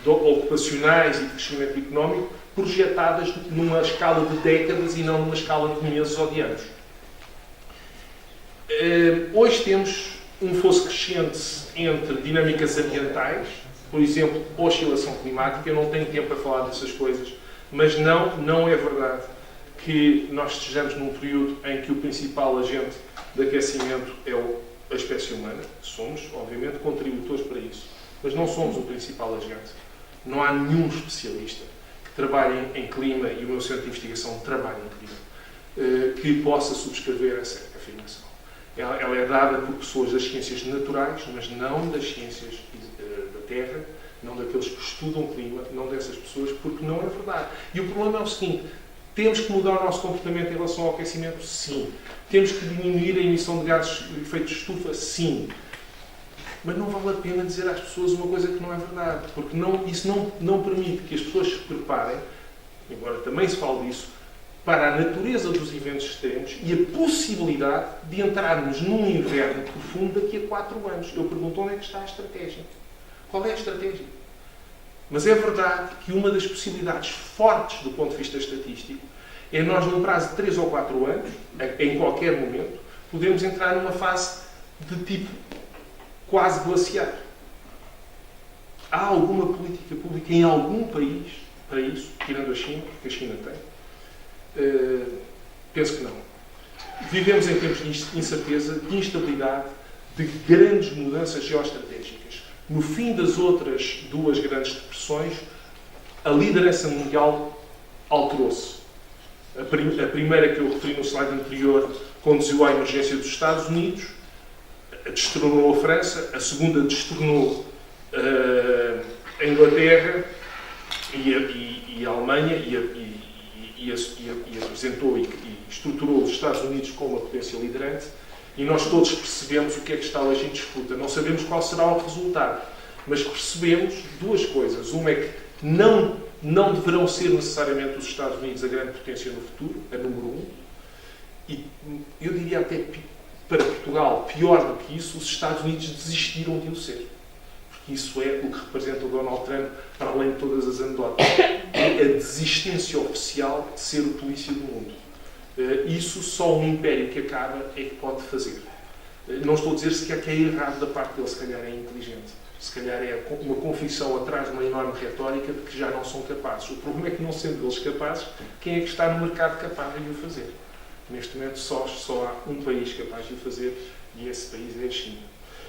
ocupacionais e de crescimento económico projetadas numa escala de décadas e não numa escala de meses ou de anos. Hoje temos um fosso crescente entre dinâmicas ambientais, por exemplo, oscilação climática. Eu não tenho tempo para falar dessas coisas, mas não é verdade que nós estejamos num período em que o principal agente de aquecimento é a espécie humana. Somos, obviamente, contributores para isso, mas não somos o principal agente. Não há nenhum especialista que trabalhe em clima, e o meu centro de investigação trabalha em clima, que possa subscrever essa afirmação. Ela é dada por pessoas das ciências naturais, mas não das ciências da Terra, não daqueles que estudam clima, não dessas pessoas, porque não é verdade. E o problema é o seguinte: temos que mudar o nosso comportamento em relação ao aquecimento? Sim. Temos que diminuir a emissão de gases de efeito de estufa? Sim. Mas não vale a pena dizer às pessoas uma coisa que não é verdade, porque isso não permite que as pessoas se preparem, embora também se fale disso, para a natureza dos eventos extremos e a possibilidade de entrarmos num inverno profundo daqui a 4 anos. Eu pergunto, onde é que está a estratégia? Qual é a estratégia? Mas é verdade que uma das possibilidades fortes do ponto de vista estatístico é nós, num prazo de 3 ou 4 anos, em qualquer momento, podemos entrar numa fase de tipo quase glaciar. Há alguma política pública em algum país para isso, tirando a China, porque a China tem? Penso que não. Vivemos em tempos de incerteza, de instabilidade, de grandes mudanças geoestratégicas. No fim das outras 2 grandes depressões, a liderança mundial alterou-se. A primeira, que eu referi no slide anterior, conduziu à emergência dos Estados Unidos, destronou a França. A segunda destronou a Inglaterra e a Alemanha e apresentou e estruturou os Estados Unidos como uma potência liderante. E nós todos percebemos o que é que está hoje em disputa. Não sabemos qual será o resultado, mas percebemos 2 coisas. Uma é que não deverão ser necessariamente os Estados Unidos a grande potência no futuro, a número 1. E eu diria até para Portugal, pior do que isso, os Estados Unidos desistiram de o ser. Porque isso é o que representa o Donald Trump, para além de todas as anedotas. É a desistência oficial de ser o polícia do mundo. Isso só um império que acaba é que pode fazer. Não estou a dizer sequer que é errado da parte dele, se calhar é inteligente. Se calhar é uma confissão atrás de uma enorme retórica de que já não são capazes. O problema é que, não sendo eles capazes, quem é que está no mercado capaz de o fazer? Neste momento só há um país capaz de o fazer, e esse país é a China.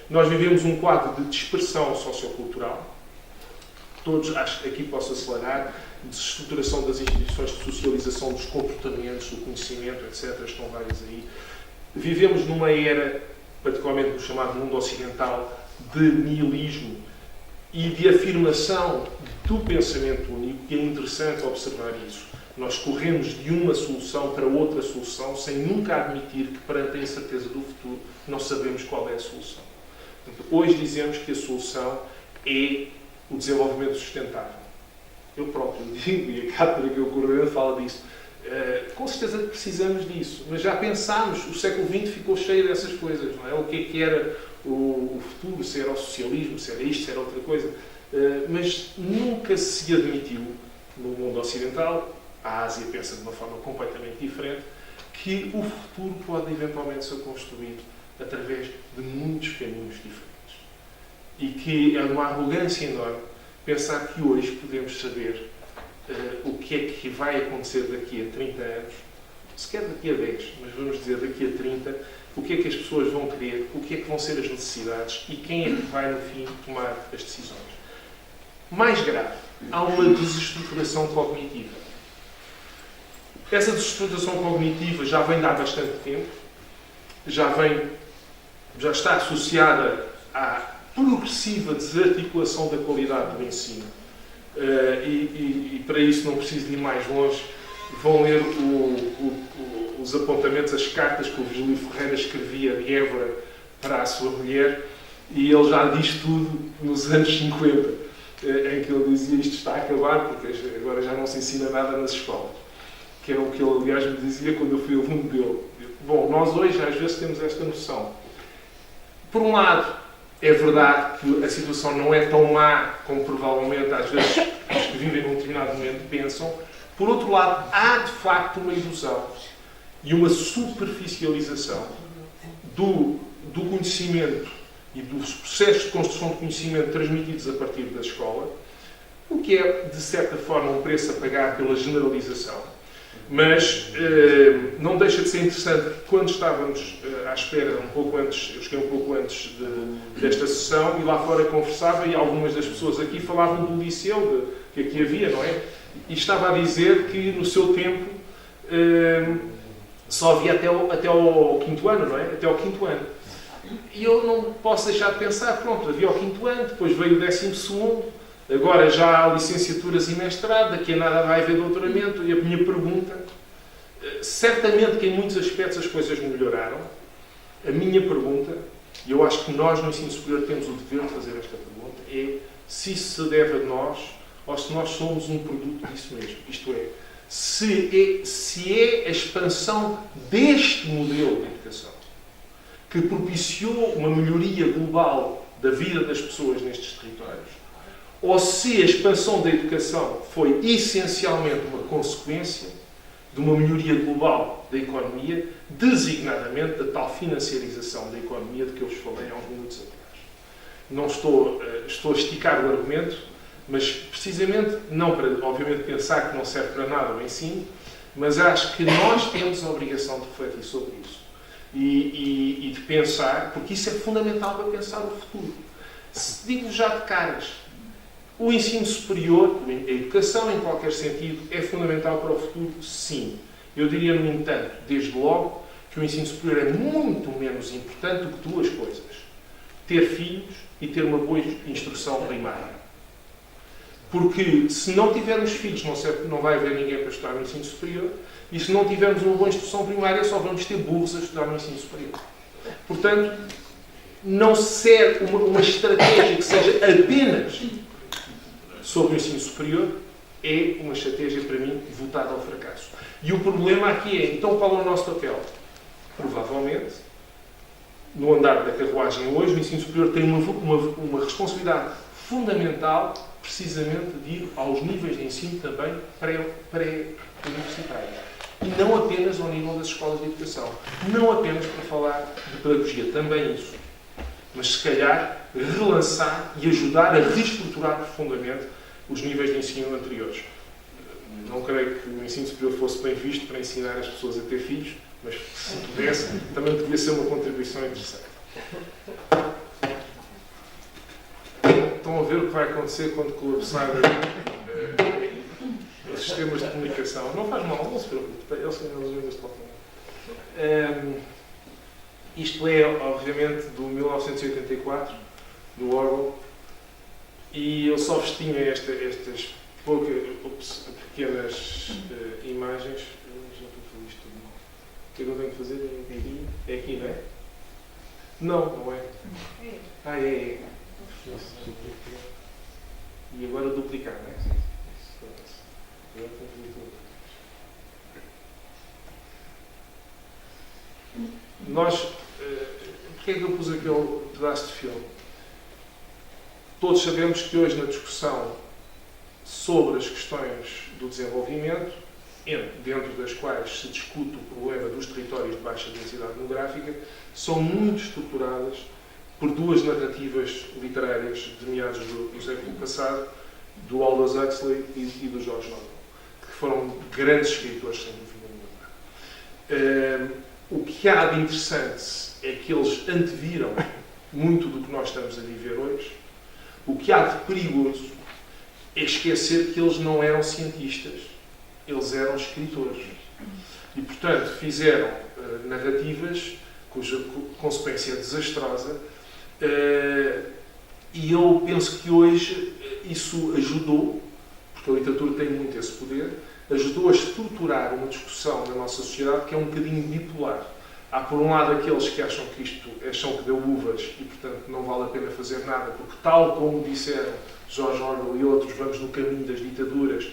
Nós vivemos um quadro de dispersão sociocultural. Todos, acho que aqui posso acelerar, desestruturação das instituições de socialização dos comportamentos, do conhecimento, etc. Estão várias aí. Vivemos numa era, particularmente no chamado mundo ocidental, de nihilismo e de afirmação do pensamento único, e é interessante observar isso. Nós corremos de uma solução para outra solução sem nunca admitir que, perante a incerteza do futuro, não sabemos qual é a solução. Portanto, hoje dizemos que a solução é o desenvolvimento sustentável. Eu próprio digo, e a cátedra que eu coordeno fala disso. Com certeza que precisamos disso, mas já pensámos, o século XX ficou cheio dessas coisas, não é? O que era o futuro, se era o socialismo, se era isto, se era outra coisa, mas nunca se admitiu no mundo ocidental, a Ásia pensa de uma forma completamente diferente, que o futuro pode eventualmente ser construído através de muitos caminhos diferentes. E que é uma arrogância enorme pensar que hoje podemos saber o que é que vai acontecer daqui a 30 anos, sequer daqui a 10, mas vamos dizer daqui a 30, o que é que as pessoas vão querer, o que é que vão ser as necessidades e quem é que vai, no fim, tomar as decisões. Mais grave, há uma desestruturação cognitiva. Essa desestruturação cognitiva já vem de há bastante tempo, já está associada à progressiva desarticulação da qualidade do ensino. E para isso não preciso de ir mais longe. Vão ler os apontamentos, as cartas que o Virgílio Ferreira escrevia de Évora para a sua mulher, e ele já diz tudo nos anos 50, em que ele dizia isto está a acabar porque agora já não se ensina nada nas escolas. Que é o que ele, aliás, me dizia quando eu fui aluno dele. Bom, nós hoje às vezes temos esta noção. Por um lado, é verdade que a situação não é tão má como provavelmente às vezes os que vivem num determinado momento pensam. Por outro lado, há de facto uma ilusão e uma superficialização do conhecimento e dos processos de construção de conhecimento transmitidos a partir da escola, o que é, de certa forma, um preço a pagar pela generalização. Mas não deixa de ser interessante que quando estávamos à espera, um pouco antes, eu cheguei um pouco antes desta sessão, e lá fora conversava, e algumas das pessoas aqui falavam do liceu que aqui havia, não é? E estava a dizer que no seu tempo só havia até ao quinto ano, não é? Até ao quinto ano. E eu não posso deixar de pensar, pronto, havia ao quinto ano, depois veio o 12º, agora já há licenciaturas e mestrado, daqui a nada vai haver doutoramento, e a minha pergunta, certamente que em muitos aspectos as coisas melhoraram, a minha pergunta, e eu acho que nós no ensino superior temos o dever de fazer esta pergunta, é se isso se deve a nós, ou se nós somos um produto disso mesmo. Isto é, se é a expansão deste modelo de educação que propiciou uma melhoria global da vida das pessoas nestes territórios, ou se a expansão da educação foi essencialmente uma consequência de uma melhoria global da economia, designadamente da tal financiarização da economia de que eu vos falei há uns minutos atrás. Não estou a esticar o argumento, mas precisamente, não para, obviamente, pensar que não serve para nada o ensino, mas acho que nós temos a obrigação de refletir sobre isso. E de pensar, porque isso é fundamental para pensar o futuro. Digo já de caras, o ensino superior, a educação em qualquer sentido, é fundamental para o futuro, sim. Eu diria, no entanto, desde logo, que o ensino superior é muito menos importante do que duas coisas. Ter filhos e ter uma boa instrução primária. Porque se não tivermos filhos, não vai haver ninguém para estudar no ensino superior, e se não tivermos uma boa instrução primária, só vamos ter burros a estudar no ensino superior. Portanto, não serve uma estratégia que seja apenas sobre o ensino superior, é uma estratégia, para mim, votada ao fracasso. E o problema aqui é, então, qual é o nosso papel? Provavelmente, no andar da carruagem hoje, o ensino superior tem uma responsabilidade fundamental, precisamente, de ir aos níveis de ensino também pré-universitários. E não apenas ao nível das escolas de educação. Não apenas para falar de pedagogia, também isso. Mas, se calhar, relançar e ajudar a reestruturar profundamente os níveis de ensino anteriores. Não creio que o ensino superior fosse bem visto para ensinar as pessoas a ter filhos, mas, se pudesse, também podia ser uma contribuição interessante. Estão a ver o que vai acontecer quando colapsar os sistemas de comunicação. Não faz mal, não se preocupe. Eles têm eles deste lado. Isto é, obviamente, do 1984, do Orwell, e eu só vos tinha estas poucas pequenas imagens. Já estou a fazer isto tudo mal. O que é que eu tenho que fazer? É aqui, não é? Não é. Ah, é. E agora duplicar, não é? Agora tenho que fazer tudo. Nós, porque é que eu pus aquele pedaço de filme? Todos sabemos que hoje, na discussão sobre as questões do desenvolvimento, dentro das quais se discute o problema dos territórios de baixa densidade demográfica, são muito estruturadas por duas narrativas literárias de meados do século passado, do Aldous Huxley e do George Orwell, que foram grandes escritores, sem dúvida nenhuma. O que há de interessante é que eles anteviram muito do que nós estamos a viver hoje. O que há de perigoso é esquecer que eles não eram cientistas, eles eram escritores. E, portanto, fizeram narrativas cuja consequência é desastrosa, e eu penso que hoje isso ajudou porque a literatura tem muito esse poder, ajudou a estruturar uma discussão na nossa sociedade que é um bocadinho bipolar. Há, por um lado, aqueles que acham que deu uvas e, portanto, não vale a pena fazer nada, porque, tal como disseram George Orwell e outros, vamos no caminho das ditaduras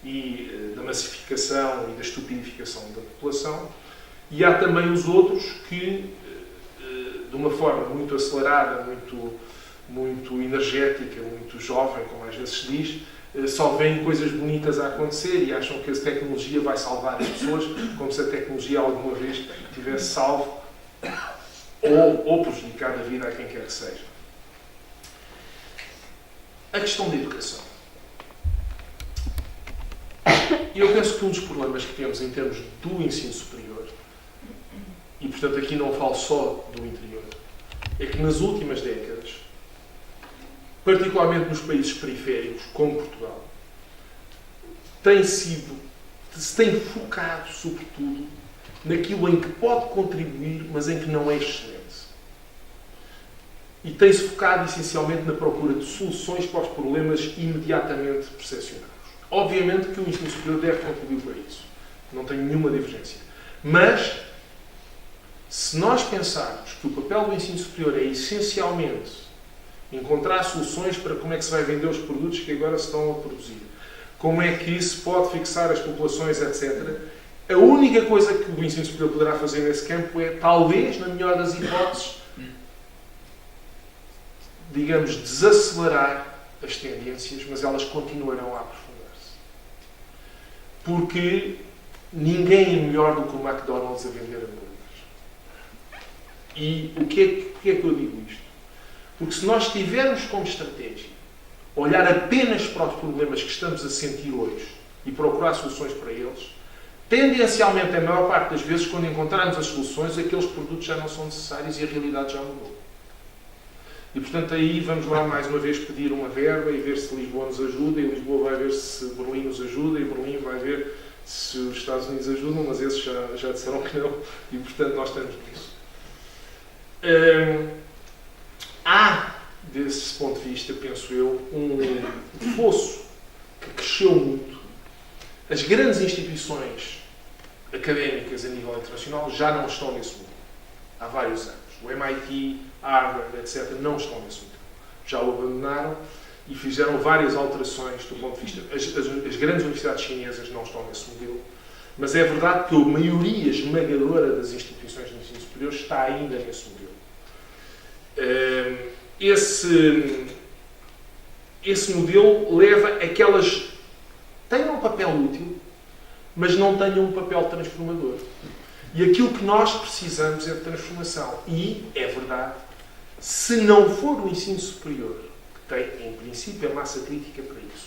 e da massificação e da estupidificação da população. E há também os outros que, de uma forma muito acelerada, muito energética, muito jovem, como às vezes se diz, só veem coisas bonitas a acontecer e acham que a tecnologia vai salvar as pessoas, como se a tecnologia alguma vez tivesse salvo ou prejudicado a vida a quem quer que seja. A questão da educação. Eu penso que um dos problemas que temos em termos do ensino superior, e portanto aqui não falo só do interior, é que nas últimas décadas, particularmente nos países periféricos, como Portugal, se tem focado, sobretudo, naquilo em que pode contribuir, mas em que não é excelente. E tem-se focado, essencialmente, na procura de soluções para os problemas imediatamente percepcionados. Obviamente que o ensino superior deve contribuir para isso. Não tenho nenhuma divergência. Mas, se nós pensarmos que o papel do ensino superior é, essencialmente, encontrar soluções para como é que se vai vender os produtos que agora se estão a produzir, como é que isso pode fixar as populações, etc., a única coisa que o ensino superior poderá fazer nesse campo é, talvez, na melhor das hipóteses, digamos, desacelerar as tendências, mas elas continuarão a aprofundar-se. Porque ninguém é melhor do que o McDonald's a vender hambúrgueres. E o que é que eu digo isto? Porque se nós tivermos como estratégia olhar apenas para os problemas que estamos a sentir hoje e procurar soluções para eles, tendencialmente, a maior parte das vezes, quando encontrarmos as soluções, aqueles produtos já não são necessários e a realidade já mudou. E, portanto, aí vamos lá mais uma vez pedir uma verba e ver se Lisboa nos ajuda, e Lisboa vai ver se Berlim nos ajuda, e Berlim vai ver se os Estados Unidos ajudam, mas esses já disseram que não, e, portanto, nós estamos nisso. Há, desse ponto de vista, penso eu, um fosso que cresceu muito. As grandes instituições académicas a nível internacional já não estão nesse mundo. Há vários anos. O MIT, Harvard, etc., não estão nesse mundo. Já o abandonaram e fizeram várias alterações do ponto de vista... As grandes universidades chinesas não estão nesse modelo, mas é verdade que a maioria esmagadora das instituições de ensino superior está ainda nesse modelo. Esse modelo leva a que elas tenham um papel útil, mas não tenham um papel transformador. E aquilo que nós precisamos é de transformação. E, é verdade, se não for o ensino superior, que tem, em princípio, a massa crítica para isso,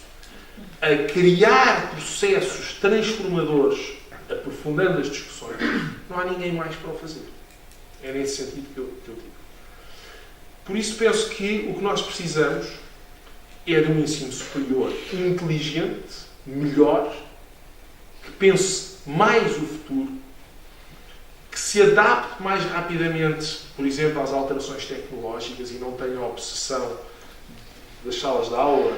a criar processos transformadores, aprofundando as discussões, não há ninguém mais para o fazer. É nesse sentido que eu digo. Por isso penso que o que nós precisamos é de um ensino superior inteligente, melhor, que pense mais o futuro, que se adapte mais rapidamente, por exemplo, às alterações tecnológicas e não tenha a obsessão das salas de aula,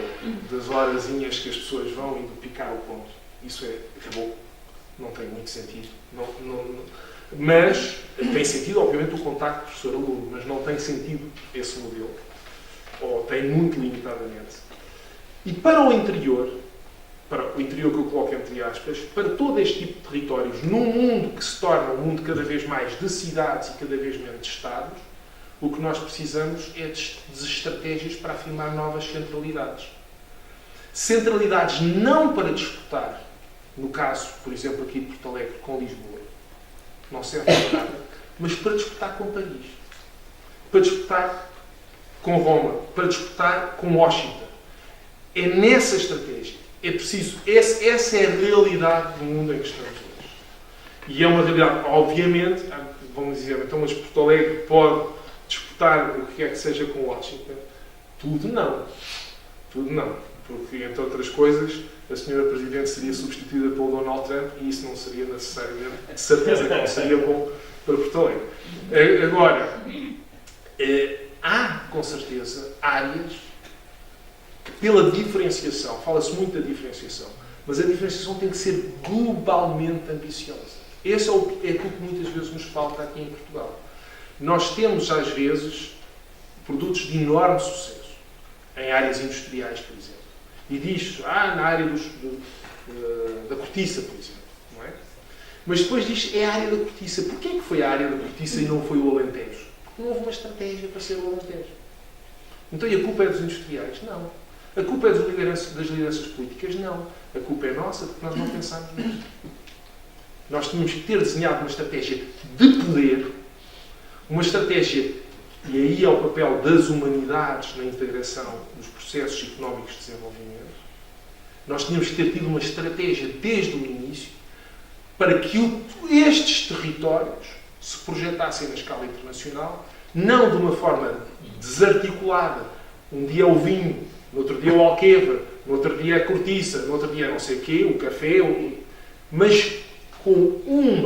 das horazinhas que as pessoas vão indo picar o ponto. Isso acabou. Não tem muito sentido. Mas tem sentido, obviamente, o contacto professor-aluno, mas não tem sentido esse modelo. Ou tem muito limitadamente. E para o interior que eu coloco entre aspas, para todo este tipo de territórios, num mundo que se torna um mundo cada vez mais de cidades e cada vez menos de estados, o que nós precisamos é de estratégias para afirmar novas centralidades. Centralidades não para disputar, no caso, por exemplo, aqui de Porto Alegre com Lisboa, não serve para nada, mas para disputar com Paris, para disputar com Roma, para disputar com Washington. É nessa estratégia. É preciso. Essa é a realidade do mundo em que estamos hoje. E é uma realidade, obviamente, vamos dizer, então, mas Porto Alegre pode disputar o que quer que seja com Washington? Tudo não. Tudo não. Porque, entre outras coisas, a senhora Presidente seria substituída pelo Donald Trump e isso não seria necessariamente, de certeza que não seria bom para Porto Alegre. Agora, há, com certeza, áreas pela diferenciação. Fala-se muito da diferenciação. Mas a diferenciação tem que ser globalmente ambiciosa. Esse é aquilo que muitas vezes nos falta aqui em Portugal. Nós temos, às vezes, produtos de enorme sucesso em áreas industriais, por exemplo. E diz, na área da cortiça, por exemplo. Não é? Mas depois diz, é a área da cortiça. Porquê que foi a área da cortiça e não foi o Alentejo? Porque não houve uma estratégia para ser o Alentejo. Então, e a culpa é dos industriais? Não. A culpa é das lideranças políticas? Não. A culpa é nossa, porque nós não pensámos nisso. Nós tínhamos que ter desenhado uma estratégia de poder, uma estratégia, e aí é o papel das humanidades na integração dos processos económicos de desenvolvimento. Nós tínhamos que ter tido uma estratégia desde o início para que estes territórios se projetassem na escala internacional, não de uma forma desarticulada. Um dia é o vinho, no outro dia é o alqueva, no outro dia é a cortiça, no outro dia é não sei o quê, o café, mas com um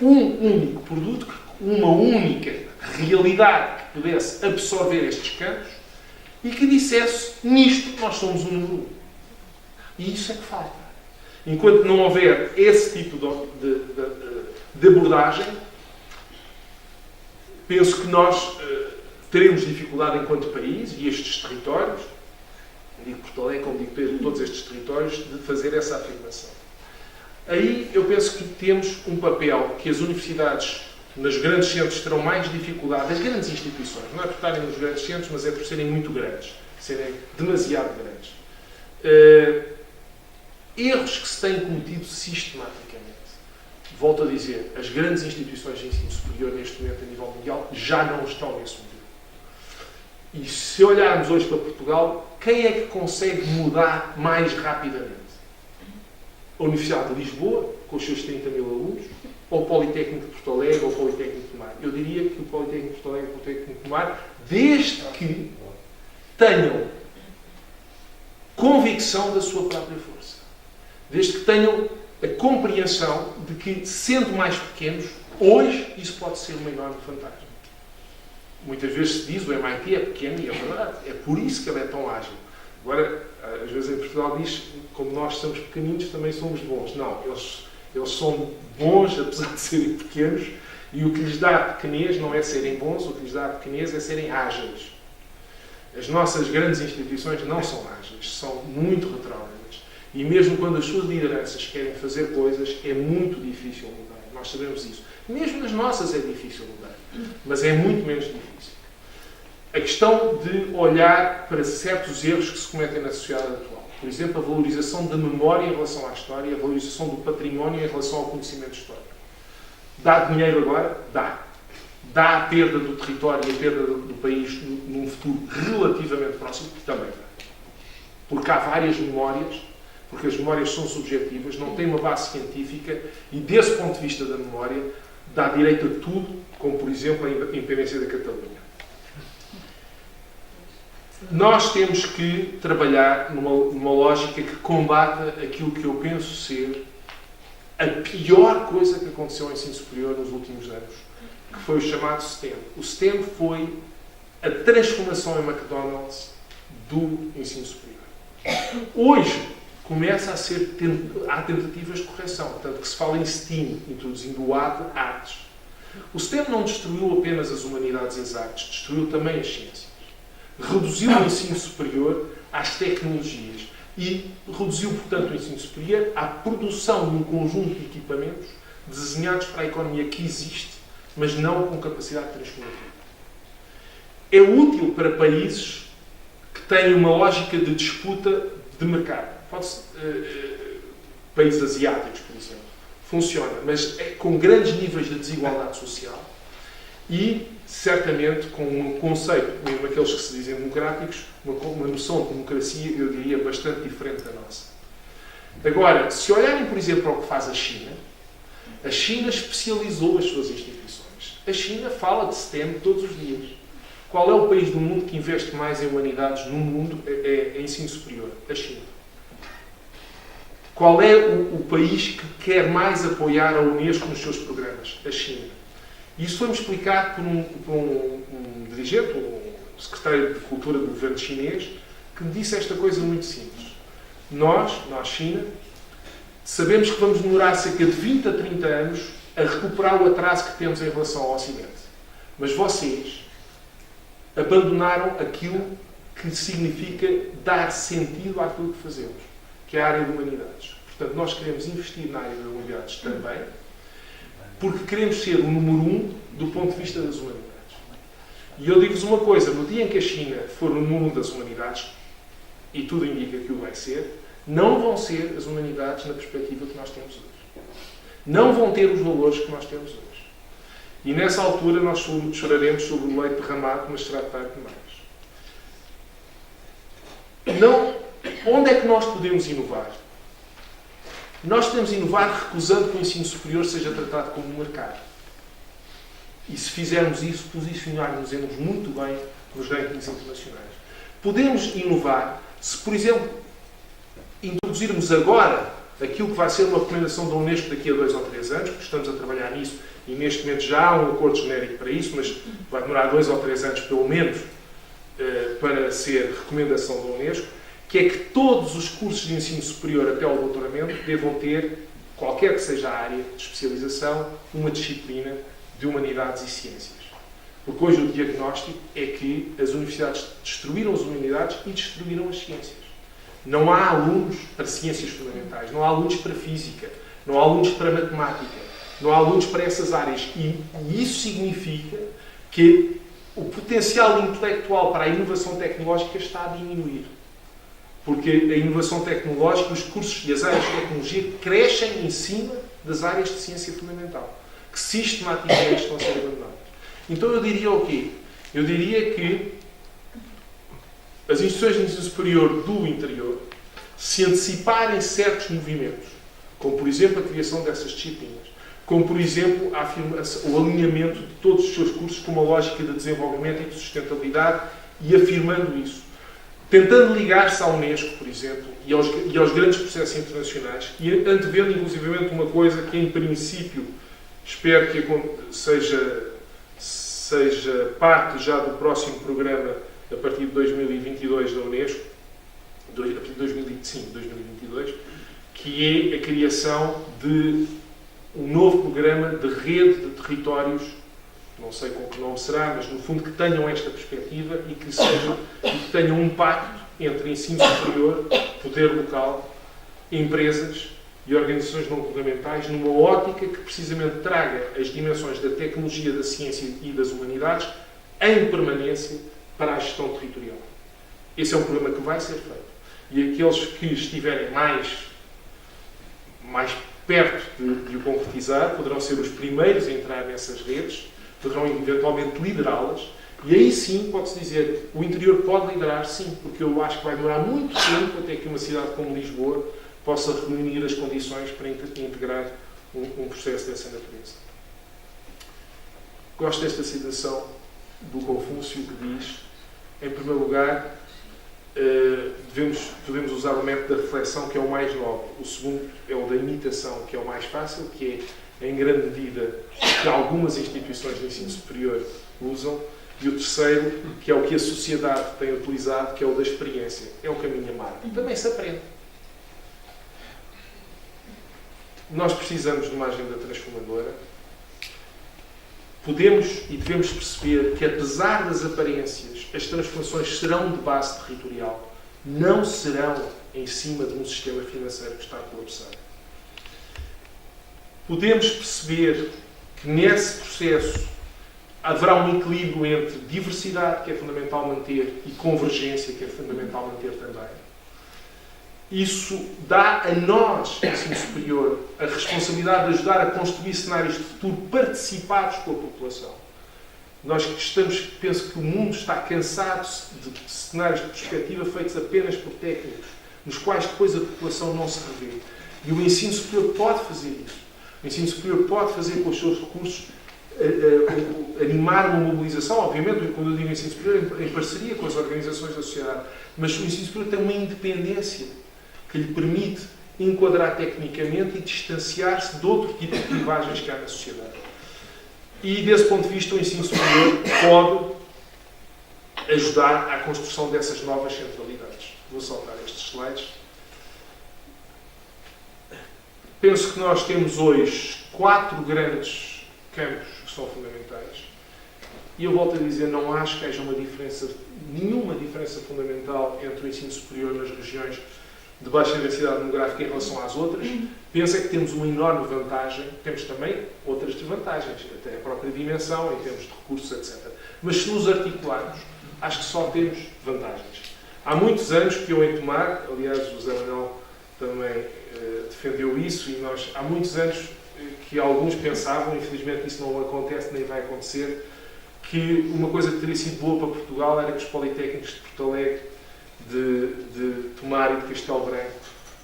único produto, uma única realidade que pudesse absorver estes campos e que dissesse, nisto nós somos o número 1. E isso é que falta. Enquanto não houver esse tipo de abordagem, penso que nós teremos dificuldade enquanto país e estes territórios, digo Porto Alegre, como digo todos estes territórios, de fazer essa afirmação. Aí eu penso que temos um papel que as universidades nos grandes centros terão mais dificuldade, as grandes instituições, não é por estarem nos grandes centros, mas é por serem muito grandes, serem demasiado grandes. Erros que se têm cometido sistematicamente. Volto a dizer, as grandes instituições de ensino superior neste momento a nível mundial já não estão nesse modelo. E se olharmos hoje para Portugal, quem é que consegue mudar mais rapidamente? A Universidade de Lisboa, com os seus 30 mil alunos, ou o Politécnico de Porto Alegre, ou o Politécnico de Tomar. Eu diria que o Politécnico de Porto Alegre e o Politécnico de Tomar, desde que tenham convicção da sua própria força. Desde que tenham a compreensão de que, sendo mais pequenos, hoje isso pode ser uma enorme vantagem. Muitas vezes se diz o MIT é pequeno e é verdade. É por isso que ele é tão ágil. Agora, às vezes em Portugal diz, como nós somos pequeninos, também somos bons. Não, eles são bons, apesar de serem pequenos, e o que lhes dá pequenez não é serem bons, o que lhes dá pequenez é serem ágeis. As nossas grandes instituições não são ágeis, são muito retrógradas. E mesmo quando as suas lideranças querem fazer coisas, é muito difícil mudar. Nós sabemos isso. Mesmo nas nossas é difícil mudar, mas é muito menos difícil. A questão de olhar para certos erros que se cometem na sociedade atual. Por exemplo, a valorização da memória em relação à história, a valorização do património em relação ao conhecimento histórico. Dá dinheiro agora? Dá. Dá a perda do território e a perda do país num futuro relativamente próximo? Também dá. Porque há várias memórias, porque as memórias são subjetivas, não têm uma base científica e, desse ponto de vista da memória, dá direito a tudo, como, por exemplo, a independência da Catalunha. Nós temos que trabalhar numa lógica que combata aquilo que eu penso ser a pior coisa que aconteceu ao ensino superior nos últimos anos, que foi o chamado STEM. O STEM foi a transformação em McDonald's do ensino superior. Hoje começa a ser há tentativas de correção, tanto que se fala em STEAM, introduzindo o A de artes. O STEM não destruiu apenas as humanidades e as artes, destruiu também as ciências. Reduziu o ensino superior às tecnologias e reduziu, portanto, o ensino superior à produção de um conjunto de equipamentos desenhados para a economia que existe, mas não com capacidade transformativa. É útil para países que têm uma lógica de disputa de mercado. Países asiáticos, por exemplo. Funciona, mas é com grandes níveis de desigualdade social e, certamente, com um conceito, mesmo aqueles que se dizem democráticos, uma noção de democracia, eu diria, bastante diferente da nossa. Agora, se olharem, por exemplo, ao que faz a China especializou as suas instituições. A China fala de STEM todos os dias. Qual é o país do mundo que investe mais em humanidades no mundo em ensino superior? A China. Qual é o país que quer mais apoiar a Unesco nos seus programas? A China. E isso foi-me explicado por um dirigente, um secretário de Cultura do governo chinês, que me disse esta coisa muito simples. Nós, China, sabemos que vamos demorar cerca de 20 a 30 anos a recuperar o atraso que temos em relação ao Ocidente. Mas vocês abandonaram aquilo que significa dar sentido àquilo que fazemos, que é a área de humanidades. Portanto, nós queremos investir na área de humanidades também, porque queremos ser o número 1 do ponto de vista das humanidades. E eu digo-vos uma coisa, no dia em que a China for o número 1 das humanidades, e tudo indica que o vai ser, não vão ser as humanidades na perspectiva que nós temos hoje. Não vão ter os valores que nós temos hoje. E nessa altura nós choraremos sobre o leite derramado, mas será tarde demais. Não, onde é que nós podemos inovar? Nós podemos inovar recusando que o ensino superior seja tratado como um mercado. E se fizermos isso, posicionarmos-nos muito bem nos rankings internacionais. Podemos inovar se, por exemplo, introduzirmos agora aquilo que vai ser uma recomendação da Unesco daqui a 2 ou 3 anos, porque estamos a trabalhar nisso e neste momento já há um acordo genérico para isso, mas vai demorar 2 ou 3 anos pelo menos para ser recomendação da Unesco, que é que todos os cursos de ensino superior até ao doutoramento devam ter, qualquer que seja a área de especialização, uma disciplina de humanidades e ciências. Porque hoje o diagnóstico é que as universidades destruíram as humanidades e destruíram as ciências. Não há alunos para ciências fundamentais, não há alunos para física, não há alunos para matemática, não há alunos para essas áreas. E isso significa que o potencial intelectual para a inovação tecnológica está a diminuir. Porque a inovação tecnológica, os cursos e as áreas de tecnologia crescem em cima das áreas de ciência fundamental, que sistematicamente estão a ser abandonadas. Então eu diria o quê? Eu diria que as instituições de ensino superior do interior se anteciparem certos movimentos, como por exemplo a criação dessas disciplinas, como por exemplo o alinhamento de todos os seus cursos com uma lógica de desenvolvimento e de sustentabilidade e afirmando isso, tentando ligar-se à Unesco, por exemplo, e aos grandes processos internacionais e antevendo inclusivamente uma coisa que em princípio espero que seja parte já do próximo programa a partir de 2022 da Unesco, a partir de 2022, que é a criação de um novo programa de rede de territórios, não sei com que nome será, mas no fundo que tenham esta perspectiva e que tenham um pacto entre ensino superior, poder local, empresas e organizações não governamentais, numa ótica que precisamente traga as dimensões da tecnologia, da ciência e das humanidades em permanência para a gestão territorial. Esse é um programa que vai ser feito. E aqueles que estiverem mais perto de o concretizar poderão ser os primeiros a entrar nessas redes, poderão eventualmente liderá-las, e aí sim pode-se dizer o interior pode liderar, sim, porque eu acho que vai demorar muito tempo até que uma cidade como Lisboa possa reunir as condições para integrar um processo dessa natureza. Gosto desta citação do Confúcio que diz, em primeiro lugar, podemos usar o método da reflexão, que é o mais nobre. O segundo é o da imitação, que é o mais fácil, que é, em grande medida, que algumas instituições de ensino superior usam. E o terceiro, que é o que a sociedade tem utilizado, que é o da experiência. É o caminho amargo. Também se aprende. Nós precisamos de uma agenda transformadora. Podemos e devemos perceber que, apesar das aparências, as transformações serão de base territorial, não serão em cima de um sistema financeiro que está a colapsar. Podemos perceber que, nesse processo, haverá um equilíbrio entre diversidade, que é fundamental manter, e convergência, que é fundamental manter também. Isso dá a nós, ensino superior, a responsabilidade de ajudar a construir cenários de futuro participados pela população. Nós penso que o mundo está cansado de cenários de perspectiva feitos apenas por técnicos, nos quais depois a população não se revê. E o ensino superior pode fazer isso. O ensino superior pode fazer com os seus recursos animar uma mobilização, obviamente, quando eu digo ensino superior, em parceria com as organizações da sociedade, mas o ensino superior tem uma independência que lhe permite enquadrar tecnicamente e distanciar-se de outro tipo de linguagens que há na sociedade. E, desse ponto de vista, o ensino superior pode ajudar à construção dessas novas centralidades. Vou saltar estes slides. Penso que nós temos hoje 4 grandes campos que são fundamentais. E eu volto a dizer, não acho que haja nenhuma diferença fundamental entre o ensino superior nas regiões de baixa densidade demográfica em relação às outras. Penso é que temos uma enorme vantagem, temos também outras desvantagens, até a própria dimensão, em termos de recursos, etc. Mas se nos articularmos, acho que só temos vantagens. Há muitos anos que eu em Tomar, aliás, o José Manuel também defendeu isso, e há muitos anos que alguns pensavam, infelizmente isso não acontece nem vai acontecer, que uma coisa que teria sido boa para Portugal era que os politécnicos de Porto Alegre, de Tomar e de Castelo Branco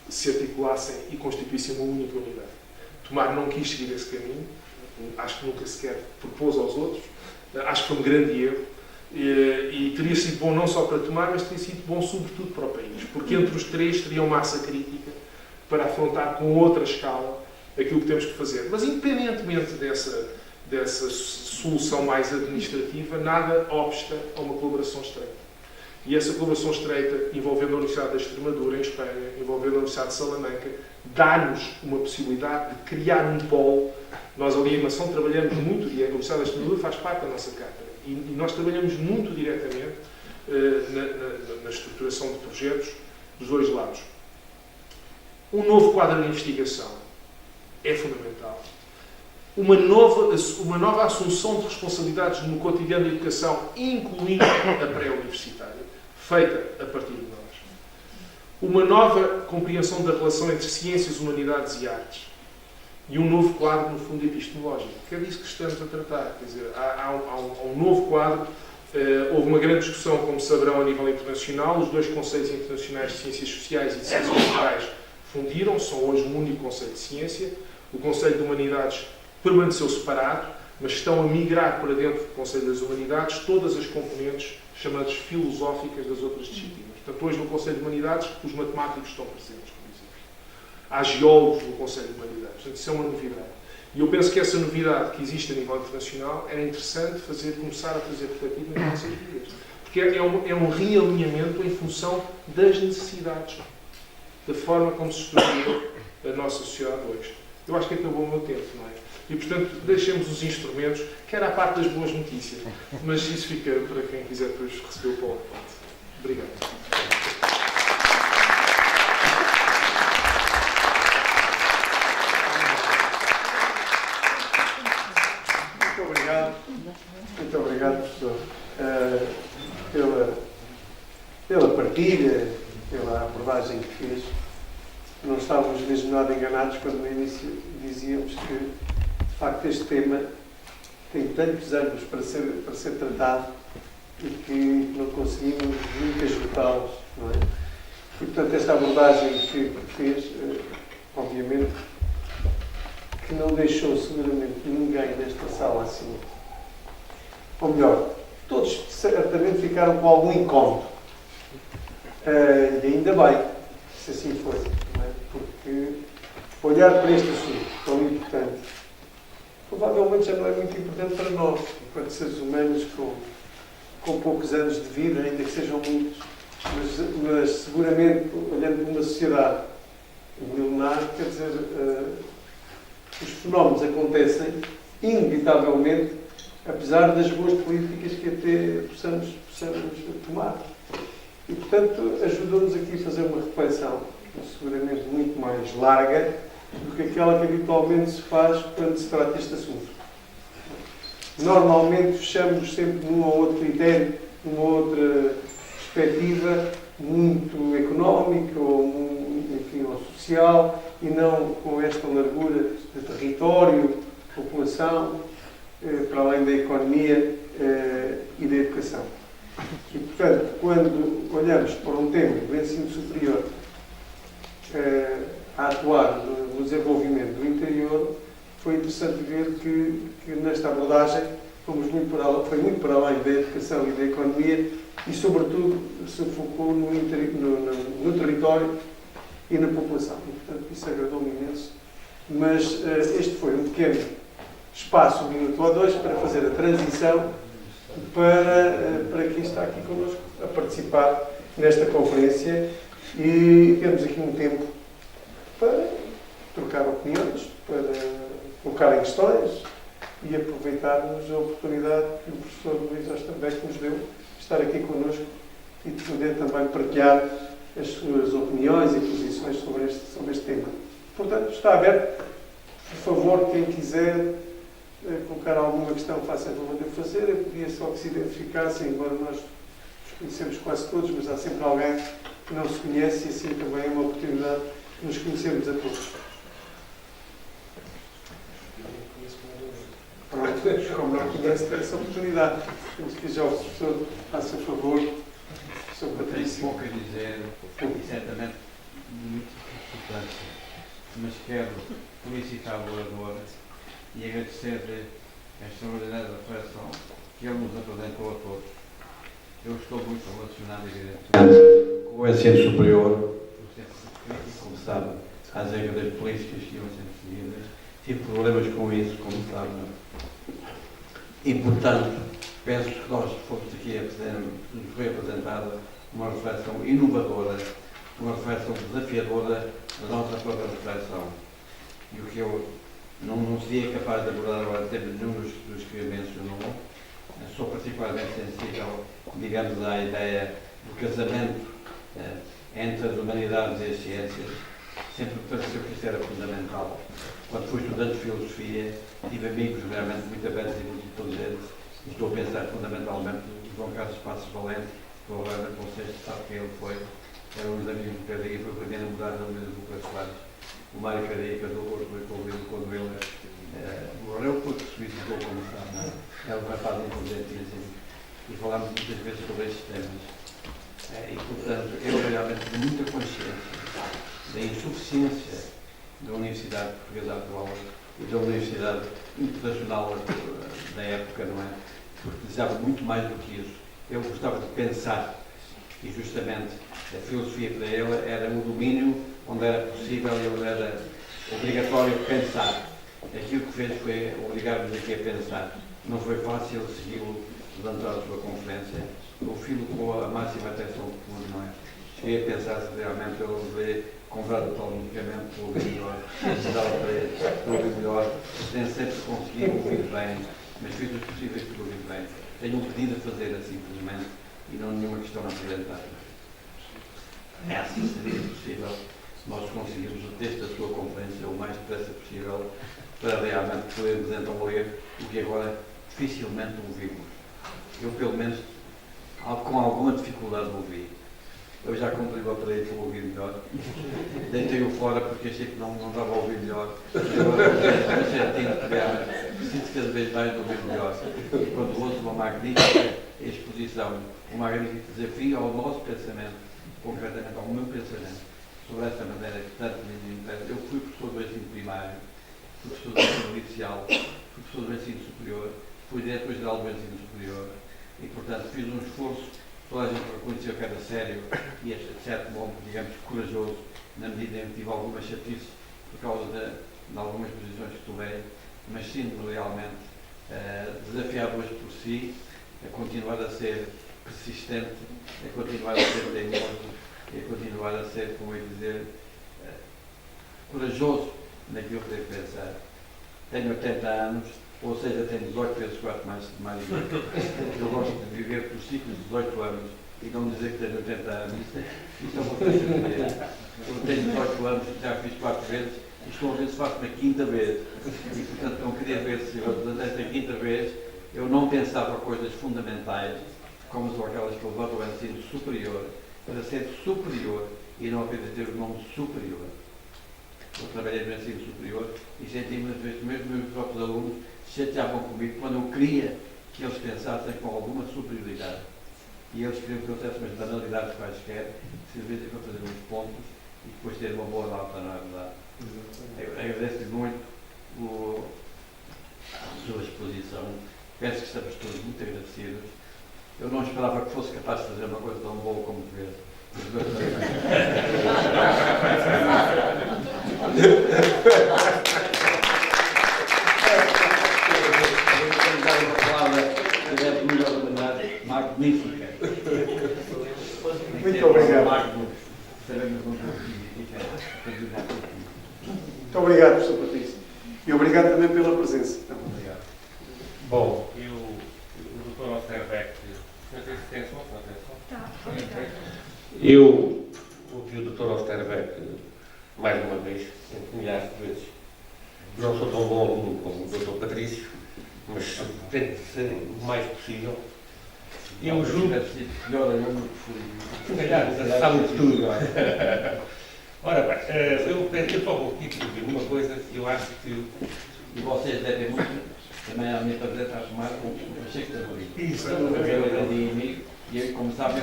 se articulassem e constituíssem uma única unidade. Tomar não quis seguir esse caminho, acho que nunca sequer propôs aos outros, acho que foi um grande erro, e teria sido bom não só para Tomar, mas teria sido bom sobretudo para o país, porque entre os três teriam massa crítica para afrontar com outra escala aquilo que temos que fazer. Mas independentemente dessa solução mais administrativa, nada obsta a uma colaboração estreita. E essa colaboração estreita, envolvendo a Universidade da Extremadura, em Espanha, envolvendo a Universidade de Salamanca, dá-nos uma possibilidade de criar um polo. Nós ali em Mação trabalhamos muito, e a Universidade da Extremadura faz parte da nossa cátedra, e nós trabalhamos muito diretamente na estruturação de projetos dos dois lados. Um novo quadro de investigação é fundamental. Uma nova assunção de responsabilidades no cotidiano da educação, incluindo a pré-universitária, feita a partir de nós. Uma nova compreensão da relação entre ciências, humanidades e artes. E um novo quadro, no fundo, epistemológico. Que é disso que estamos a tratar. Quer dizer, há um novo quadro. Houve uma grande discussão, como saberão, a nível internacional. Os dois conselhos internacionais de ciências sociais e de ciências naturais fundiram, são hoje um único conceito de ciência. O Conselho de Humanidades permaneceu separado, mas estão a migrar para dentro do Conselho das Humanidades todas as componentes chamadas filosóficas das outras disciplinas. Portanto, hoje no Conselho de Humanidades os matemáticos estão presentes, por exemplo. Há geólogos no Conselho de Humanidades. Portanto, isso é uma novidade. E eu penso que essa novidade que existe a nível internacional era interessante começar a fazer refletir nas nossas vidas. Porque é um realinhamento em função das necessidades, da forma como se estrutura a nossa sociedade hoje. Eu acho que acabou o meu tempo, não é? E, portanto, deixemos os instrumentos, que era a parte das boas notícias. Mas isso fica para quem quiser depois receber o PowerPoint. Obrigado. Muito obrigado, professor, pela partilha, pela abordagem que fez. Não estávamos mesmo nada enganados quando no início dizíamos que, de facto, este tema tem tantos anos para ser tratado e que não conseguimos nunca esgotá-los, não é? E, portanto, esta abordagem que fez, obviamente, que não deixou seguramente ninguém nesta sala assim. Ou melhor, todos certamente ficaram com algum incómodo. E ainda bem, se assim fosse, não é? Porque olhar para este assunto tão importante, provavelmente já não é muito importante para nós, enquanto seres humanos com poucos anos de vida, ainda que sejam muitos, mas seguramente, olhando para uma sociedade milenar, quer dizer, os fenómenos acontecem inevitavelmente, apesar das boas políticas que até possamos tomar. E, portanto, ajuda-nos aqui a fazer uma reflexão, seguramente muito mais larga, do que aquela que habitualmente se faz quando se trata deste assunto. Normalmente fechamos sempre num ou outro critério, numa outra perspectiva muito económica ou social, e não com esta largura de território, população, para além da economia e da educação. E, portanto, quando olhamos para um tema do ensino superior a atuar no desenvolvimento do interior, foi interessante ver que nesta abordagem foi muito para além da educação e da economia e, sobretudo, se focou no território e na população. E, portanto, isso agradou-me imenso. Mas este foi um pequeno espaço, um minuto ou dois, para fazer a transição para quem está aqui connosco a participar nesta conferência e temos aqui um tempo para trocar opiniões, para colocar em questões e aproveitarmos a oportunidade que o professor Luís Osterbeck nos deu de estar aqui connosco e de poder também partilhar as suas opiniões e posições sobre este tema. Portanto, está aberto. Por favor, quem quiser colocar alguma questão, faça a favor de o fazer. Eu podia só que se identificasse, embora nós nos conhecemos quase todos, mas há sempre alguém que não se conhece e assim também é uma oportunidade de nos conhecermos a todos. Pronto, como não conhece, tem essa oportunidade. Temos que já o professor, faça a favor. Professor Tenho Patrício. pouco a dizer e certamente muito importante, mas quero felicitar o orador e agradecer-lhe a extraordinária reflexão que ele nos apresentou a todos. Eu estou muito relacionado, evidentemente, com o ensino superior, como sabe, às regras políticas que iam sendo seguidas. Tive problemas com isso, como sabe. E, portanto, penso que nós fomos aqui nos foi apresentada uma reflexão inovadora, uma reflexão desafiadora da nossa própria reflexão. E o que eu não seria capaz de abordar agora em termos nenhum dos que mencionou, sou particularmente sensível, digamos, à ideia do casamento entre as humanidades e as ciências. Sempre me pareceu que isso era fundamental. Quando fui estudante de filosofia, tive amigos realmente muito abertos e muito inteligentes. Estou a pensar fundamentalmente no João Carlos Passos Valente, que provavelmente vocês sabem quem ele foi. Era um dos amigos do Cadeiga, foi a primeira mudar da Luísa Lucas Soares. O Mário Cadeiga casou com o Luísa quando ele morreu, porque se suicidou, como sabe, não é? Era um rapaz inteligentíssimo. E falámos muitas vezes sobre estes temas. E, portanto, eu realmente tenho muita consciência da insuficiência da Universidade Portuguesa atual e da Universidade Internacional da época, não é? Porque precisava muito mais do que isso. Eu gostava de pensar e justamente a filosofia para ele era um domínio onde era possível e onde era obrigatório pensar. Aquilo que fez foi obrigar-nos aqui a pensar. Não foi fácil segui-lo durante a sua conferência. O filho com a máxima atenção do mundo, não é? Cheguei a pensar se realmente eu deveria comprar o tal medicamento para ouvir melhor, dá-lo para ele, para ouvir melhor. Nem sempre consegui ouvir bem, mas fiz os possíveis para ouvir bem. Tenho um pedido a fazer, assim, infelizmente, e não nenhuma questão a apresentar. É assim que seria possível nós conseguirmos o texto da sua conferência o mais depressa possível para realmente podermos então ler o que agora dificilmente ouvimos. Eu, pelo menos, com alguma dificuldade ouvi. Eu já comprei o aparelho para ouvir melhor. Deitei-o fora porque achei que não dava a ouvir melhor. Preciso cada vez mais de ouvir melhor. E quando ouço uma magnífica exposição, um magnífico desafio ao nosso pensamento, concretamente ao meu pensamento, sobre esta matéria que tanto me interessa. Eu fui professor do ensino primário, fui professor do ensino inicial, fui professor do ensino superior, fui diretor-geral do ensino superior e, portanto, fiz um esforço. Toda a gente reconheceu que era sério e, de certo modo, digamos, corajoso, na medida em que tive alguma chatice por causa de algumas posições que tomei, mas sinto-me realmente desafiado hoje por si a continuar a ser persistente, a continuar a ser teimoso e a continuar a ser, como eu ia dizer, corajoso naquilo que devo pensar. Tenho 80 anos, ou seja, tenho 18 vezes 4 mais de mim. Eu gosto de viver por ciclos de 18 anos e não dizer que tenho 80 anos. Isso é uma coisa que eu tenho 18 anos, já fiz 4 vezes e estou a ver se faço uma quinta vez. E, portanto, não queria ver se desta quinta vez eu não pensava coisas fundamentais, como são aquelas que levantam o ensino superior, para ser superior e não apenas ter o nome superior. Eu trabalhei no ensino superior e senti-me, às vezes, mesmo meus próprios alunos chateavam comigo quando eu queria que eles pensassem com alguma superioridade. E eles queriam que eu dissesse umas banalidades quaisquer, que servissem para fazer uns pontos e depois ter uma boa nota, não é verdade? Eu agradeço-lhe muito a sua exposição. Penso que estamos todos muito agradecidos. Eu não esperava que fosse capaz de fazer uma coisa tão boa como fez. Magnífica. Muito obrigado. Sabemos onde significa candidato aqui. Muito obrigado, professor Patrício. E obrigado também pela presença. Obrigado. Bom, o Dr. Osterbeck, não tem atenção, não tem atenção. Eu ouvi o Dr. Osterbeck mais uma vez, milhares de vezes. Não sou tão bom aluno como o Dr. Patrício, mas tento ser o mais possível. Eu julgo. Melhor aluno que fui. Se calhar, sabe de tudo. Ora bem, eu só vou aqui dizer uma coisa, eu acho que. E vocês devem muito, também à minha prazer, para tomar o Pacheco da Maria. Isso, Eu era de amigo, e eu, como sabem,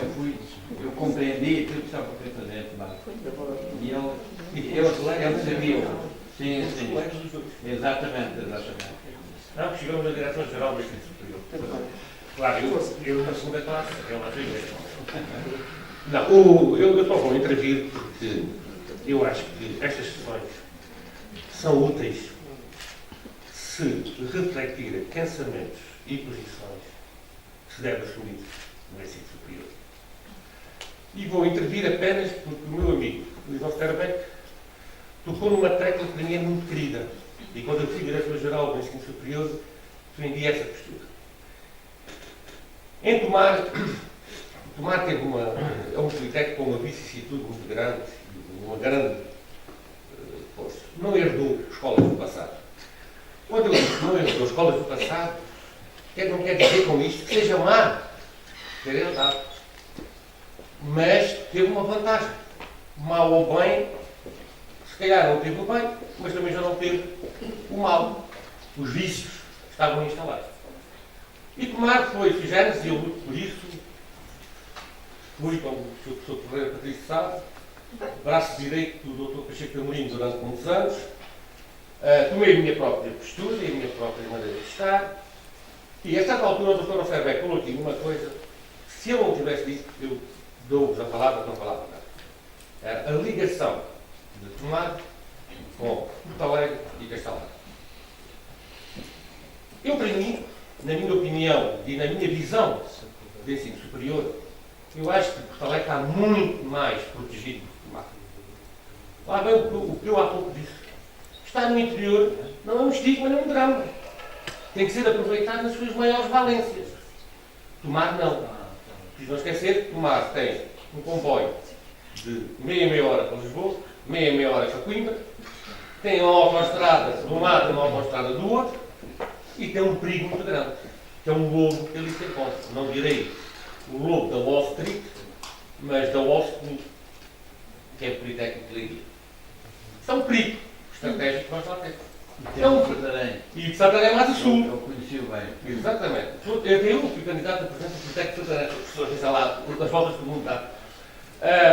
eu compreendi aquilo que estava a fazer, tomar. E ele sabia. Sim, sim. Exatamente. Não, chegamos à Direção-Geral do Ensino Superior. Claro, eu na segunda classe, eu na primeira. Não, eu só vou intervir porque eu acho que estas sessões são úteis se refletirem pensamentos e posições que se deve assumir no ensino superior. E vou intervir apenas porque o meu amigo, Luís Osterbeck, tocou numa tecla que para mim é muito querida. E quando eu fui diretor-geral do ensino superior, defendi essa postura. Em Tomar teve é um politécnico com uma vicissitude muito grande, uma grande força. Não herdou escolas do passado. Quando eu digo que não herdou escolas do passado, não quer dizer com isto que seja má ter herdado. Mas teve uma vantagem. Mal ou bem, se calhar não teve o bem, mas também já não teve o mal. Os vícios estavam instalados. E Tomar foi Figénes, e eu luto por isso. Fui, como o Sr. Professor Ferreira Patrício sabe, braço direito do Dr. Pacheco de Amorim durante muitos anos. Tomei a minha própria postura e a minha própria maneira de estar. E a certa altura o Dr. Osterbeck falou aqui uma coisa, se eu não tivesse dito, eu dou-vos a palavra, não falava nada. Era a ligação de Tomar com Porto Alegre e Castelo. Eu, para mim, na minha opinião e na minha visão de ensino superior, eu acho que Porto Alegre está muito mais protegido do que Tomar. Lá vem o que eu há pouco disse. Estar no interior não é um estigma nem um drama. Tem que ser aproveitado nas suas maiores valências. Tomar não. Preciso não esquecer que Tomar tem um comboio de meia hora para Lisboa, meia hora para Coimbra, tem uma autoestrada de um lado e uma autoestrada do outro, e tem um perigo muito grande, que é um lobo que ali se encontra. Não direi o lobo da Wall Street, mas da Wall Street, que é o Politécnico de Leiria. Isso é um perigo estratégico que nós lá temos. E de Santarém mais a sul. Eu conheci o bem. Exatamente. Eu fui candidato a presidente do Politécnico de Santarém, as pessoas dizem lá, das voltas que o mundo dá.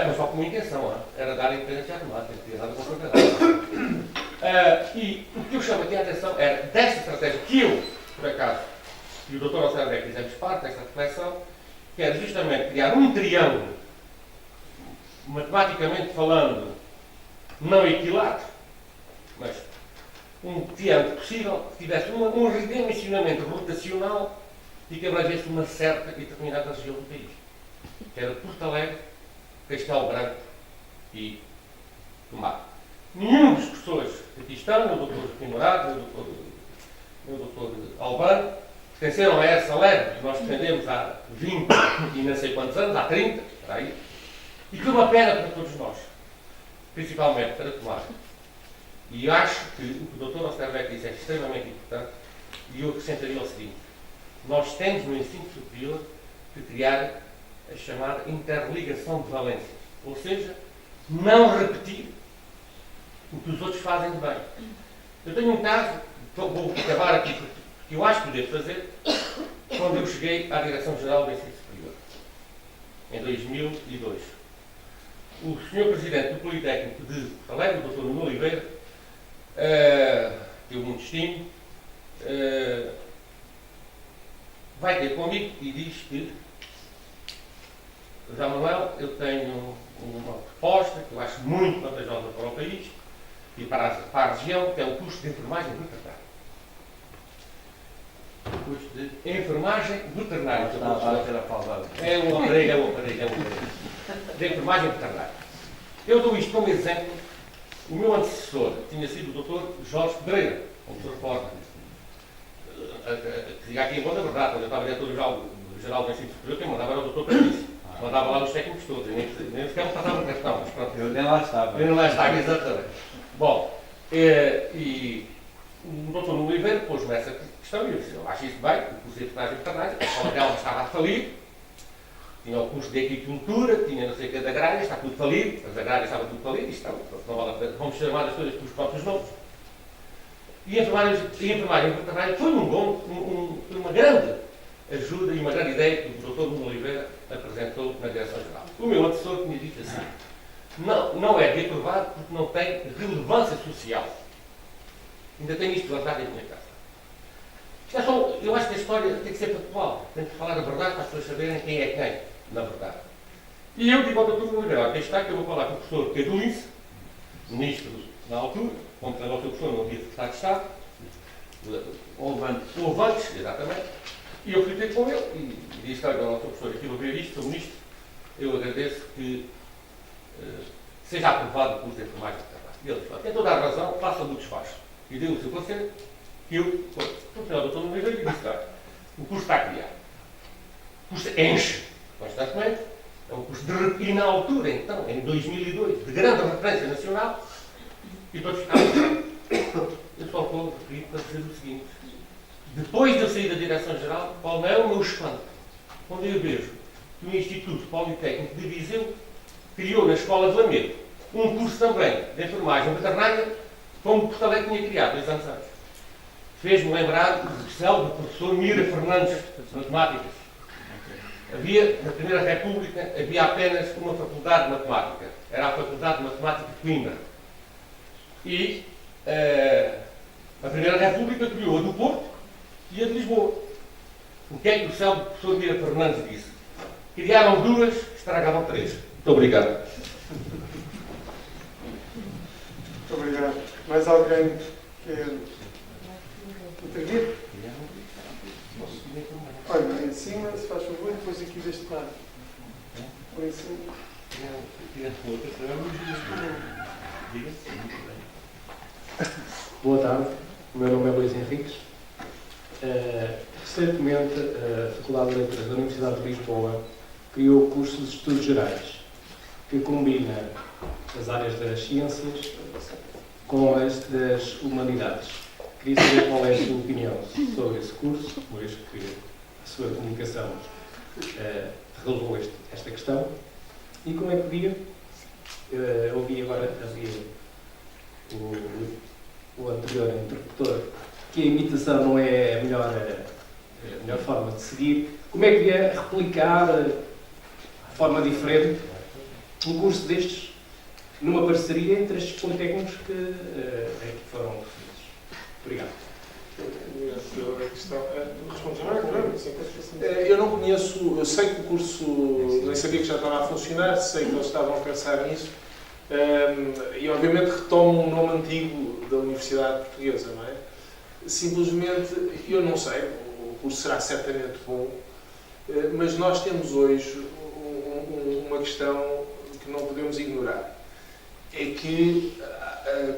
Mas só com uma intenção, era dar independência à tomada, não tinha nada com a propriedade. E o que eu chamo aqui a atenção era desta estratégia que eu, por acaso, e o Dr. Osterbeck fizemos parte desta reflexão, que era justamente criar um triângulo, matematicamente falando, não equilátero, mas um triângulo possível que tivesse um redimensionamento rotacional e que abrangesse uma certa e determinada região do país, que era Porto Alegre, Castelo Branco e Tomar. Nenhum dos professores que aqui estão, o Dr. Timorado, o Dr. Albano, pertenceram a essa leve que nós defendemos há 20 e não sei quantos anos, há 30, aí, e foi uma pena para todos nós, principalmente para Tomar. E acho que o que o Dr. Osterbeck disse é extremamente importante, e eu acrescentaria o seguinte: nós temos no ensino superior que criar a chamada interligação de valências, ou seja, não repetir o que os outros fazem de bem. Eu tenho um caso, vou acabar aqui, que eu acho que devo fazer, quando eu cheguei à Direção-Geral do Ensino Superior, em 2002. O Sr. Presidente do Politécnico de Porto Alegre, o Dr. Nuno Oliveira, que eu muito estimo, vai ter comigo e diz que: José Manuel, eu tenho uma proposta que eu acho muito vantajosa para o país e para a região, que é o custo de enfermagem veterinária. O custo de enfermagem veterinária. Está a bater a palavra. É um aparelho. da enfermagem veterinária. Eu dou isto como exemplo. O meu antecessor tinha sido o Dr. Jorge Pedreira, como se recorda. Que diga aqui em boa verdade, quando eu estava diretor-geral do Ensino Superior, quem mandava era o Dr. Patrício. Mandava lá os técnicos todos, nem sequer me passava o cartão, mas pronto. Eu nem lá estava. Eu nem lá estava, exatamente. Bom, e o Dr. Nuno Oliveira pôs-me essa questão e eu disse, eu acho isso bem, o curso de enfermagem veterinária, a escola dela estava a falir, tinha o curso de aquicultura, tinha não sei o que da agrária, está tudo falido, as agrárias estavam tudo falido, isto não vale a pena, vamos chamar as coisas pelos próprios nomes. E a enfermagem veterinária foi uma grande ajuda e uma grande ideia que o Dr. Nuno Oliveira apresentou na Direção-Geral. O meu antecessor tinha dito assim, não é de aprovado porque não tem relevância social. Ainda tenho isto guardado em minha casa. Isto é só, eu acho que a história tem que ser factual, tem que falar a verdade para as pessoas saberem quem é quem, na verdade. E eu digo ao Dr. Nuno Oliveira, aqui está que eu vou falar com o professor Pedro Lince, ministro na altura, como era o seu professor, não havia secretário de Estado, ou antes, exatamente, e eu fui ter com ele e disse, olha, o seu professor, aqui vou ver isto, sou ministro, eu agradeço que seja aprovado o curso de enfermagem veterinária. E ele disse, tem toda a razão, faça-me o despacho. E deu o seu conselho, que eu, no final do Dr. Nuno Oliveira, e disse, olha, o curso está criado. O curso enche, constantemente, é um curso e na altura, então, em 2002, de grande referência nacional, e todos ficaram. Eu só vou repetir para dizer o seguinte. Depois de eu sair da Direção-Geral, qual não é o meu espanto? Quando eu vejo que o Instituto Politécnico de Viseu criou na Escola de Lamego um curso também de enfermagem veterinária, como Porto Alegre tinha criado 2 anos antes. Fez-me lembrar do célebre professor Mira Fernandes, de Matemáticas. Havia, na Primeira República, havia apenas uma faculdade de Matemática. Era a Faculdade de Matemática de Coimbra. E a Primeira República criou a do Porto e a de Lisboa. O que é que o célebre professor Mira Fernandes disse? Criaram 2, estragaram 3. Muito obrigado. Muito obrigado. Mais alguém quer intervir? Olha, em cima, se faz favor, e depois aqui deste lado. Ou em cima. Boa tarde, o meu nome é Luís Henriques. Recentemente, a Faculdade de Letras da Universidade de Lisboa criou o curso de Estudos Gerais, que combina as áreas das ciências com as das humanidades. Queria saber qual é a sua opinião sobre esse curso, uma vez que a sua comunicação relevou esta questão, e como é que via, ouvi agora o anterior interlocutor, que a imitação não é a melhor forma de seguir. Como é que devia replicar de forma diferente um curso destes numa parceria entre estes politécnicos que foram referidos? Obrigado. Eu não conheço, eu sei que o curso, nem sabia que já estava a funcionar, sei que eles estavam a pensar nisso, e obviamente retomo um nome antigo da Universidade Portuguesa, não é? Simplesmente, eu não sei, o curso será certamente bom, mas nós temos hoje uma questão que não podemos ignorar. É que,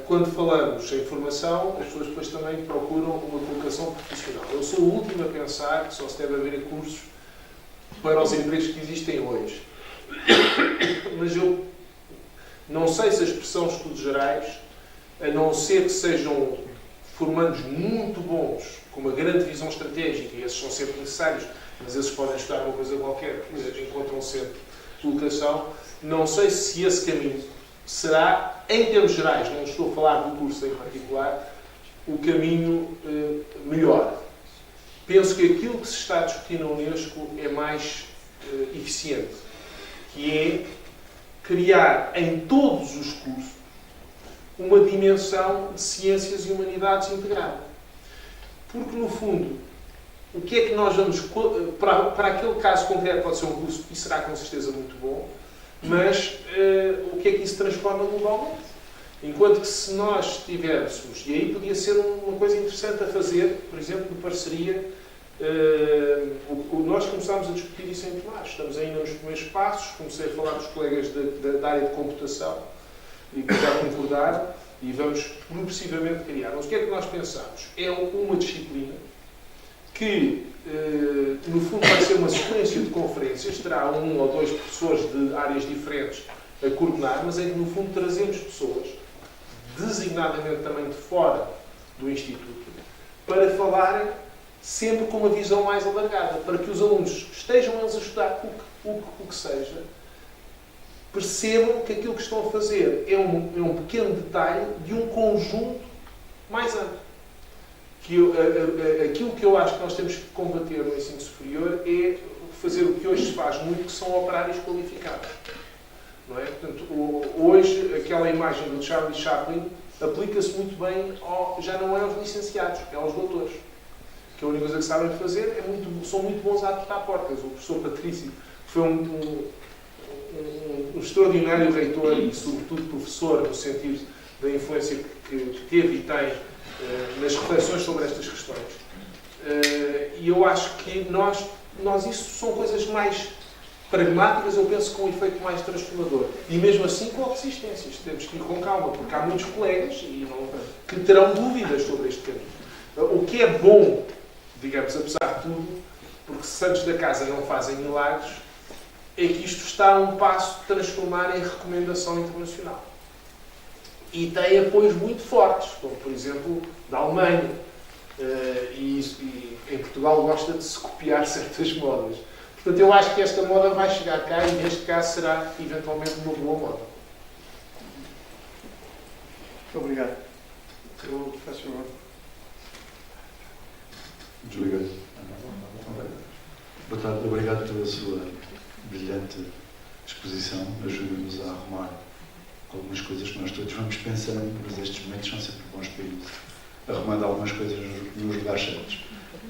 quando falamos em formação, as pessoas depois também procuram uma colocação profissional. Eu sou o último a pensar que só se deve haver cursos para os empregos que existem hoje. Mas eu não sei se a expressão estudos gerais, a não ser que sejam formandos muito bons, com uma grande visão estratégica, e esses são sempre necessários, mas esses podem estudar uma coisa qualquer, encontram sempre colocação. Não sei se esse caminho será, em termos gerais, não estou a falar do curso em particular, o caminho melhor. Penso que aquilo que se está a discutir na Unesco é mais eficiente, que é criar em todos os cursos uma dimensão de ciências e humanidades integrada. Porque, no fundo, o que é que nós vamos... Para aquele caso concreto pode ser um curso e será com certeza muito bom, mas o que é que isso transforma globalmente? Enquanto que se nós tivéssemos, e aí podia ser uma coisa interessante a fazer, por exemplo, de parceria Nós começámos a discutir isso em Tomás. Estamos ainda nos primeiros passos. Comecei a falar dos colegas da área de computação e que já concordaram e vamos progressivamente criar. Mas o que é que nós pensamos? É uma disciplina que, no fundo, vai ser uma sequência de conferências. Terá um ou dois professores de áreas diferentes a coordenar, mas em que, no fundo, trazemos pessoas, designadamente também de fora do Instituto, para falarem sempre com uma visão mais alargada, para que os alunos estejam eles a estudar o que seja, percebam que aquilo que estão a fazer é um pequeno detalhe de um conjunto mais amplo. Aquilo que eu acho que nós temos que combater no ensino superior é fazer o que hoje se faz muito, que são operários qualificados. Não é? Portanto, hoje, aquela imagem do Charlie Chaplin aplica-se muito bem, já não é aos licenciados, é aos doutores. Que a única coisa que sabem fazer são muito bons a apertar portas. O professor Patrício foi um extraordinário reitor e, sobretudo, professor, no sentido da influência que teve e tem nas reflexões sobre estas questões. E eu acho que nós isso são coisas mais pragmáticas, eu penso, com um efeito mais transformador. E mesmo assim com resistências. Temos que ir com calma, porque há muitos colegas que terão dúvidas sobre este caminho. O que é bom, digamos, apesar de tudo, porque santos da casa não fazem milagres, é que isto está a um passo de transformar em recomendação internacional. E tem apoios muito fortes, como, por exemplo, da Alemanha. E em Portugal gosta de se copiar certas modas. Portanto, eu acho que esta moda vai chegar cá e, neste caso, será, eventualmente, uma boa moda. Muito obrigado. Eu faço favor. Muito obrigado. Boa tarde, obrigado pela sua brilhante exposição. Ajuda-nos a arrumar algumas coisas que nós todos vamos pensando, mas estes momentos são sempre bons para ir arrumando algumas coisas nos lugares certos.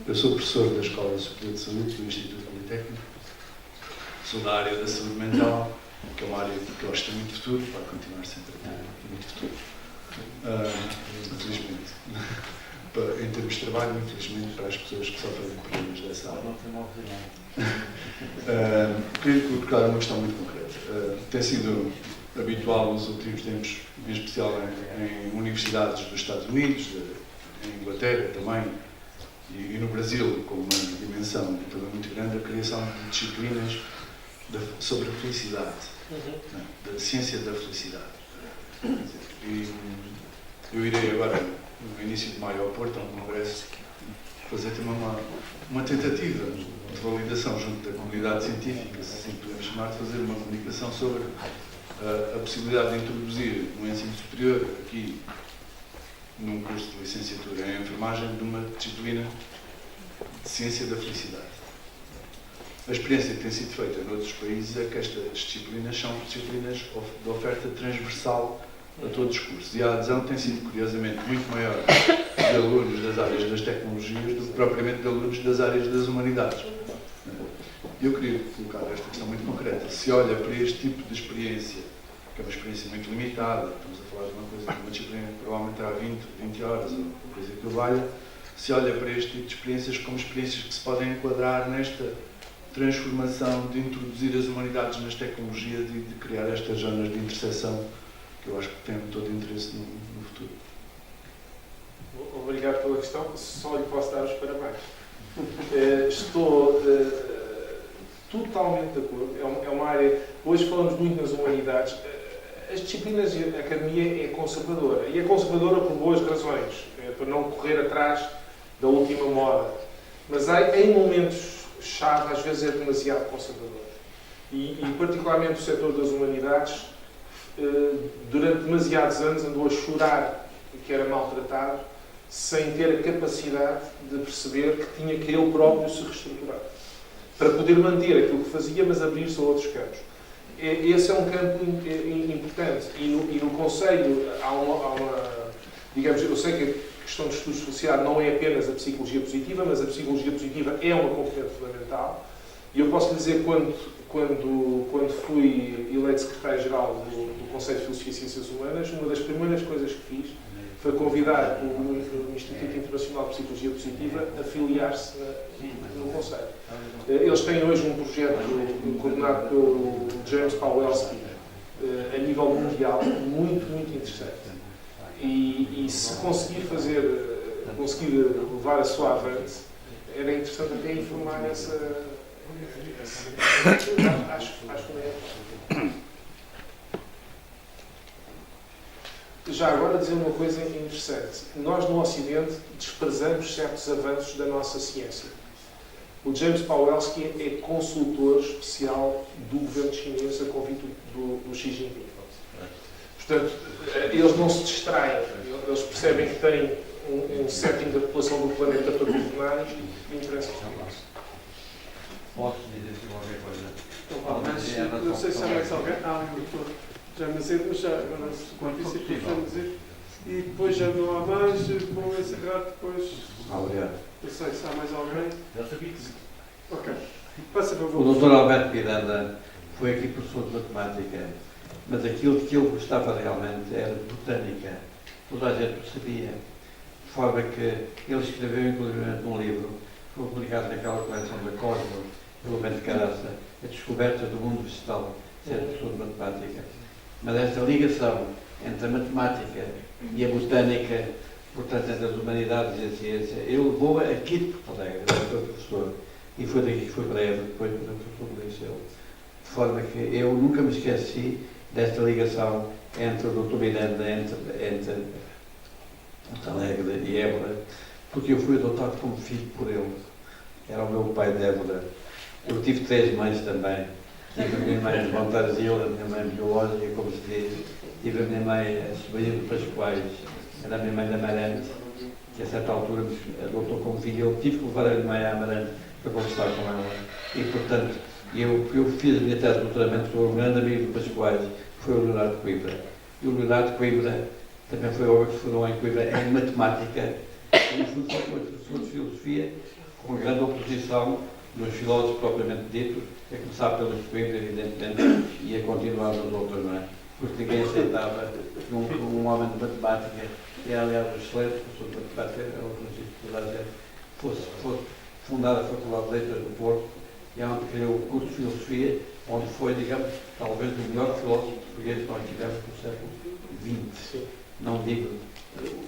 Eu sou professor da Escola Superior de Saúde do Instituto Politécnico. Sou da área da saúde mental, que é uma área que eu acho que tem muito futuro, vai continuar sempre a ter muito futuro. Infelizmente. Em termos de trabalho, infelizmente, para as pessoas que sofrem de problemas dessa área. Queria colocar uma questão muito concreta. Tem sido habitual nos últimos tempos, em especial em universidades dos Estados Unidos, em Inglaterra também, e no Brasil, com uma dimensão também muito grande, a criação de disciplinas sobre a felicidade, da ciência da felicidade. E eu irei agora, no início de maio, ao Porto, a um congresso, fazer também uma tentativa de validação junto da comunidade científica, se assim podemos chamar, de fazer uma comunicação sobre a possibilidade de introduzir no ensino superior, aqui, num curso de licenciatura em enfermagem, de uma disciplina de ciência da felicidade. A experiência que tem sido feita noutros países é que estas disciplinas são disciplinas de oferta transversal a todos os cursos. E a adesão tem sido, curiosamente, muito maior de alunos das áreas das tecnologias do que propriamente de alunos das áreas das humanidades. Eu queria colocar esta questão muito concreta. Se olha para este tipo de experiência, que é uma experiência muito limitada, estamos a falar de uma disciplina que provavelmente terá 20 horas, ou coisa que o valha, se olha para este tipo de experiências como experiências que se podem enquadrar nesta transformação de introduzir as humanidades nas tecnologias e de criar estas zonas de interseção que eu acho que têm todo interesse no futuro. Obrigado pela questão. Só lhe posso dar os parabéns. Estou totalmente de acordo. É uma área... Hoje falamos muito nas humanidades. As disciplinas e a academia é conservadora. E é conservadora por boas razões. Para não correr atrás da última moda. Mas em momentos-chave, às vezes é demasiado conservadora. E particularmente o setor das humanidades, durante demasiados anos andou a chorar que era maltratado, sem ter a capacidade de perceber que tinha que ele próprio se reestruturar. Para poder manter aquilo que fazia, mas abrir-se a outros campos. Esse é um campo importante. E no Conselho há uma... Digamos, eu sei que a questão de estudos de felicidade não é apenas a psicologia positiva, mas a psicologia positiva é uma componente fundamental. E eu posso lhe dizer, quando fui eleito secretário-geral do Conselho de Filosofia e Ciências Humanas, uma das primeiras coisas que fiz foi convidar o Instituto Internacional de Psicologia Positiva a filiar-se no Conselho. Eles têm hoje um projeto coordenado pelo James Pawelski a nível mundial, muito interessante. E se conseguir levar a sua avante, era interessante até informar essa acho que é. Já agora dizer uma coisa interessante. Nós no Ocidente desprezamos certos avanços da nossa ciência. O James Pawelski é consultor especial do governo chinês a convite do Xi Jinping. Portanto, eles não se distraem. Eles percebem que têm um setting da população do planeta para governar e interessa por isso. Posso dizer qualquer coisa? Não sei se há mais alguém. O doutor já me dizer, mas já agora quanto isso é já me dizer. E depois já não há mais, vou encerrar depois. Obrigado. Não sei se há mais alguém. Ok. Faça O favor. Dr. Alberto Miranda foi aqui professor de matemática, mas aquilo que ele gostava realmente era de botânica. Toda a gente percebia. De forma que ele escreveu, inclusive, um livro, que foi publicado naquela coleção da Cosmos, pelo Bento Caraça, A Descoberta do Mundo Vegetal, ser professor de matemática. Mas esta ligação entre a matemática e a botânica, portanto, entre as humanidades e a ciência, ele levou aqui de Porto Alegre, foi professor, e foi daqui que foi para Évora, depois para o professor do Liceu. De forma que eu nunca me esqueci desta ligação entre o Dr. Miranda, entre Porto Alegre e Évora, porque eu fui adotado como filho por ele. Era o meu pai de Évora. Eu tive 3 mães também. Tive a minha mãe de Montarzil, a minha mãe biológica, como se diz. Tive a minha mãe, a sobrinha de Pascoais, era a minha mãe da Amarante, que a certa altura me adotou como filho. Eu tive que levar a minha mãe à Amarante para conversar com ela. E, portanto, eu fiz a minha tese de doutoramento com um grande amigo de Pascoais, que foi o Leonardo Coimbra. E o Leonardo Coimbra também foi o que se formou em Coimbra em matemática, e foi professor de filosofia, com grande oposição dos filósofos propriamente ditos, a começar pelos Coimbra, evidentemente, e a continuar nos outros, não é? Porque ninguém aceitava que um homem de matemática, que é aliás um excelente professor de matemática, é o Francisco toda a gente, fosse fundada a Faculdade de Letras do Porto, e onde criou o curso de filosofia, onde foi, digamos, talvez o melhor filósofo português que nós tivemos no século XX. Não digo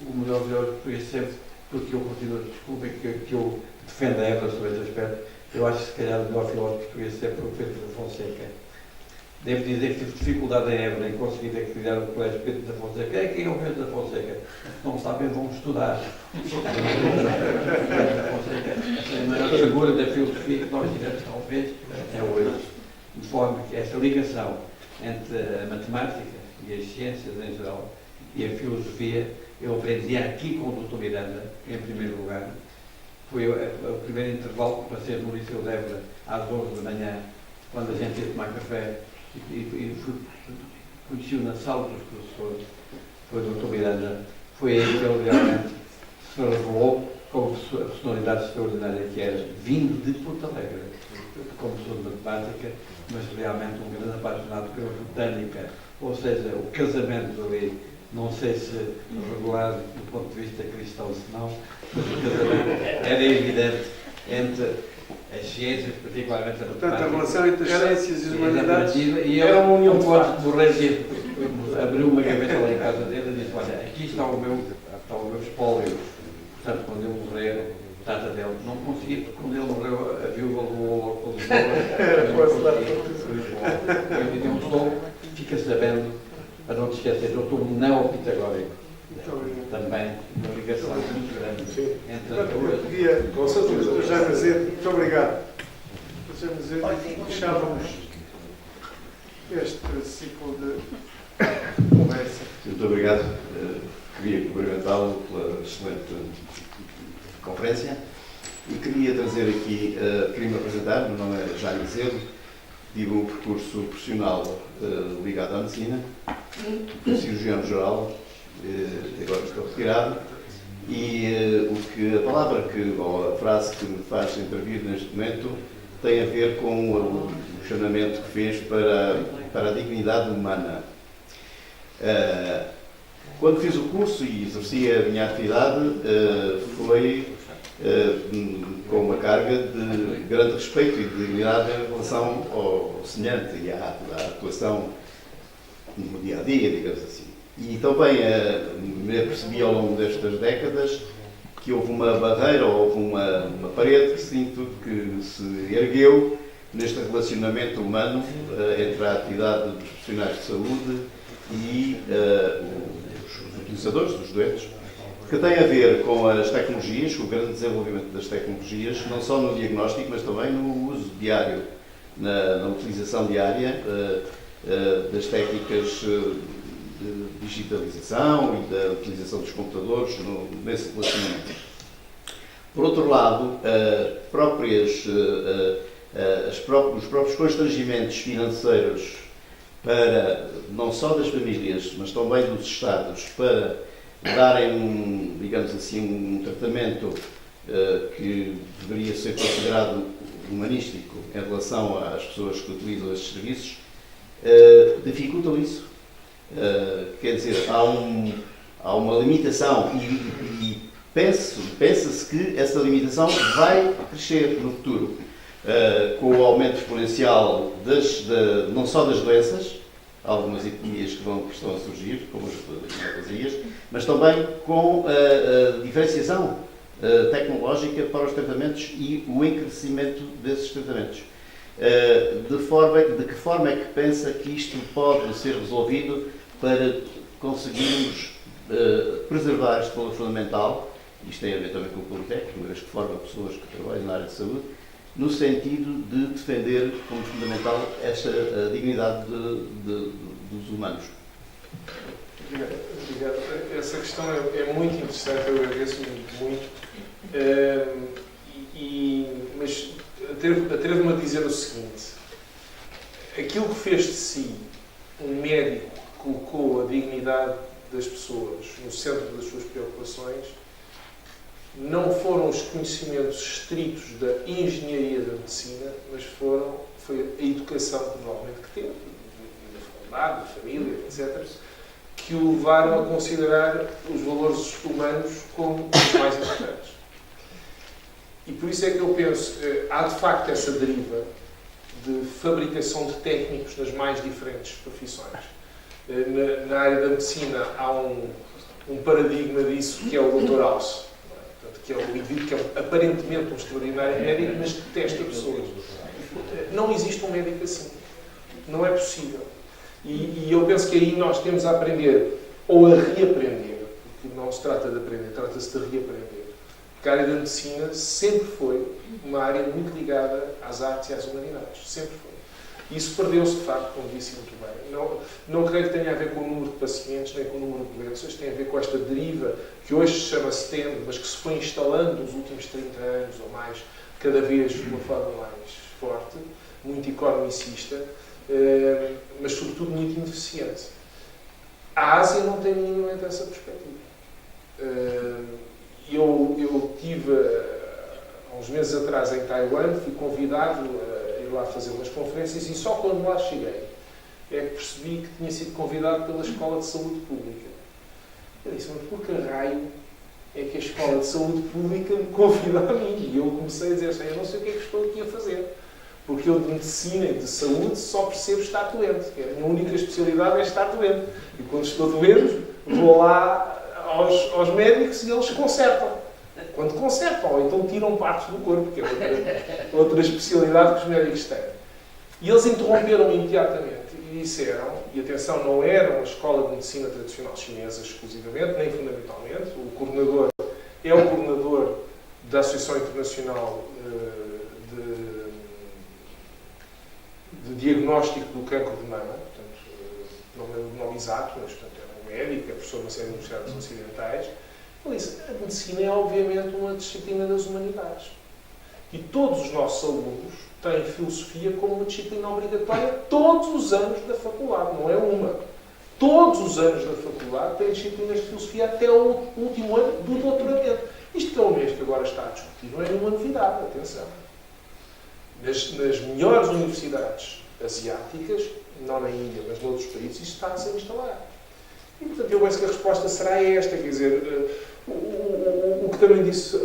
o melhor filósofo português sempre, porque eu continuo, desculpem que eu defendo a Évora sobre esse aspecto. Eu acho que se calhar o melhor filósofo português sempre foi o Pedro da Fonseca. Devo dizer que tive dificuldade em Évora em conseguir criar o colégio Pedro da Fonseca. Quem é o Pedro da Fonseca? Não sabem, vão estudar. Pedro da Fonseca é a maior figura da filosofia que nós tivemos, talvez, é hoje. De forma que esta ligação entre a matemática e as ciências em geral e a filosofia, eu aprendi aqui com o Dr. Miranda, em primeiro lugar. Foi o primeiro intervalo que passei no Liceu de Évora, às 11 da manhã, quando a gente ia tomar café, e conheci-o na sala dos professores, foi o Dr. Miranda. Foi aí que ele realmente se revelou como a personalidade extraordinária que era, vindo de Porto Alegre, como professor de matemática, mas realmente um grande apaixonado pela botânica, ou seja, o casamento ali, não sei se regular do ponto de vista cristão, se não, mas o casamento era evidente entre as ciências, particularmente a matemática. Portanto, a relação entre as ciências e as humanidades e era uma união de quando facto. morrer cedo, abriu uma gaveta lá em casa dele e disse, olha, aqui está o meu espólio. Portanto, quando eu morrer, trata dele. Não consegui, porque quando ele morreu, a viúva levou o eu estou, fica sabendo, para não te esquecer, eu estou neopitagórico. Também uma ligação muito grande entre as duas. Eu queria, já dizer, muito obrigado. Já dizer, fechávamos este ciclo de conversa. Muito obrigado. Queria cumprimentá-lo pela excelente conferência e queria trazer aqui, queria me apresentar, meu nome é Jair Azevedo, tive um percurso profissional ligado à medicina, fui cirurgião-geral, agora estou retirado, e a palavra ou a frase que me faz intervir neste momento tem a ver com o chamamento que fez para a dignidade humana. Quando fiz o curso e exerci a minha atividade, foi com uma carga de grande respeito e de dignidade em relação ao semelhante e à atuação no dia a dia, digamos assim. E também me apercebi ao longo destas décadas que houve uma barreira, houve uma parede que sinto que se ergueu neste relacionamento humano entre a atividade dos profissionais de saúde e os utilizadores, os doentes, que tem a ver com as tecnologias, com o grande desenvolvimento das tecnologias, não só no diagnóstico, mas também no uso diário, na utilização diária das técnicas de digitalização e da utilização dos computadores nesse relacionamento. Por outro lado, os próprios constrangimentos financeiros para, não só das famílias, mas também dos Estados, para darem, digamos assim, um tratamento que deveria ser considerado humanístico em relação às pessoas que utilizam estes serviços, dificultam isso. Quer dizer, há uma limitação e pensa-se que essa limitação vai crescer no futuro, com o aumento exponencial não só das doenças, algumas epidemias que estão a surgir, como as neoplasias, mas também com a diferenciação tecnológica para os tratamentos e o encarecimento desses tratamentos. De que forma é que pensa que isto pode ser resolvido para conseguirmos preservar este valor fundamental? Isto tem a ver também com o Politécnico, uma vez que forma pessoas que trabalham na área de saúde, no sentido de defender como fundamental esta dignidade dos humanos. Obrigado. Essa questão é muito interessante, eu agradeço muito. Mas atrevo-me a dizer o seguinte: aquilo que fez de si um médico que colocou a dignidade das pessoas no centro das suas preocupações não foram os conhecimentos estritos da engenharia da medicina, mas foi a educação, provavelmente, que teve, da faculdade, da família, etc., que o levaram a considerar os valores humanos como os mais importantes. E por isso é que eu penso, há de facto essa deriva de fabricação de técnicos nas mais diferentes profissões. Na área da medicina há um paradigma disso, que é o Dr. House, que é o indivíduo que é aparentemente um extraordinário médico, mas que testa pessoas. Não existe um médico assim. Não é possível. E eu penso que aí nós temos a aprender, ou a reaprender, porque não se trata de aprender, trata-se de reaprender. Porque a área da medicina sempre foi uma área muito ligada às artes e às humanidades. Sempre foi. Isso perdeu-se, de facto, como disse muito bem. Não creio que tenha a ver com o número de pacientes, nem com o número de doenças, tem a ver com esta deriva que hoje se chama STEM, mas que se foi instalando nos últimos 30 anos ou mais, cada vez de uma forma mais forte, muito economicista, mas sobretudo muito ineficiente. A Ásia não tem minimamente essa perspectiva. Eu tive, há uns meses atrás, em Taiwan, fui convidado a ir lá fazer umas conferências e só quando lá cheguei é que percebi que tinha sido convidado pela Escola de Saúde Pública. Eu disse, mas por que raio é que a Escola de Saúde Pública me convida a mim? E eu comecei a dizer assim, eu não sei o que é que estou aqui a fazer. Porque eu de medicina e de saúde só percebo estar doente. A minha única especialidade é estar doente. E quando estou doente, vou lá aos médicos e eles consertam. Quando consertam, ou então tiram partes do corpo, que é outra especialidade que os médicos têm. E eles interromperam imediatamente e disseram, e atenção, não era uma escola de medicina tradicional chinesa exclusivamente, nem fundamentalmente, o coordenador é o coordenador da Associação Internacional de Diagnóstico do Cancro de Mama, portanto, não lembro o nome exato, mas portanto, é um médico, é professor de uma série de universidades ocidentais. Ele disse, a medicina é obviamente uma disciplina das humanidades. E todos os nossos alunos têm filosofia como uma disciplina obrigatória todos os anos da faculdade, não é uma. Todos os anos da faculdade têm disciplinas de filosofia até o último ano do doutoramento. Isto que é o mês que agora está a discutir, não é nenhuma novidade, atenção. Nas melhores universidades asiáticas, não na Índia, mas noutros países, isto está a ser instalado. E, portanto, eu penso que a resposta será esta, quer dizer, o que também disse,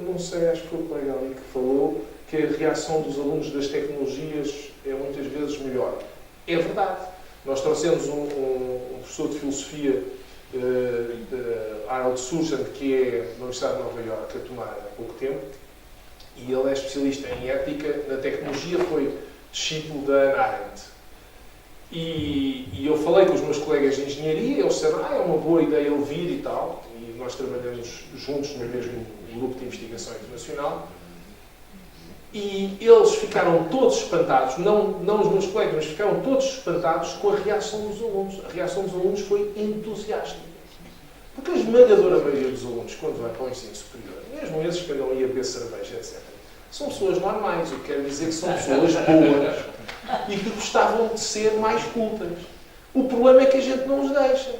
não sei, acho que foi o colega ali que falou, que a reação dos alunos das tecnologias é muitas vezes melhor. É verdade. Nós trouxemos um professor de filosofia, Harold Susan, que é da Universidade de Nova Iorque, a tomar há pouco tempo, e ele é especialista em ética na tecnologia, foi discípulo da Hannah Arendt. E eu falei com os meus colegas de engenharia, eles disseram, é uma boa ideia ele vir e tal, e nós trabalhamos juntos no mesmo grupo de investigação internacional, e eles ficaram todos espantados, não os meus colegas, mas ficaram todos espantados com a reação dos alunos. A reação dos alunos foi entusiástica. Porque a esmagadora maioria dos alunos, quando vai para o ensino superior, mesmo esses que andam aí a beber cerveja, etc., são pessoas normais, o que quer dizer que são pessoas boas e que gostavam de ser mais cultas. O problema é que a gente não os deixa.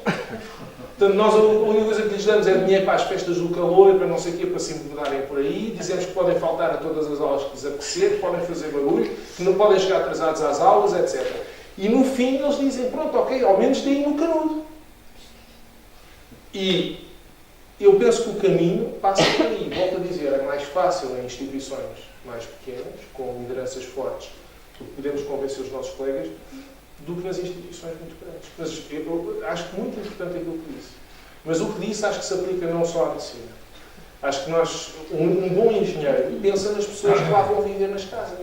Portanto, nós a única coisa que lhes damos é dinheiro para as festas do calor, para não sei o quê, para se incomodarem por aí. Dizemos que podem faltar a todas as aulas que lhes apetecer, que podem fazer barulho, que não podem chegar atrasados às aulas, etc. E no fim eles dizem, pronto, ok, ao menos deem no canudo. E eu penso que o caminho passa por aí. Volto a dizer, é mais fácil em instituições mais pequenas, com lideranças fortes, porque podemos convencer os nossos colegas, do que nas instituições muito grandes. Mas eu acho que muito importante aquilo que disse. Mas o que disse acho que se aplica não só à medicina. Acho que um bom engenheiro pensa nas pessoas que lá vão viver nas casas.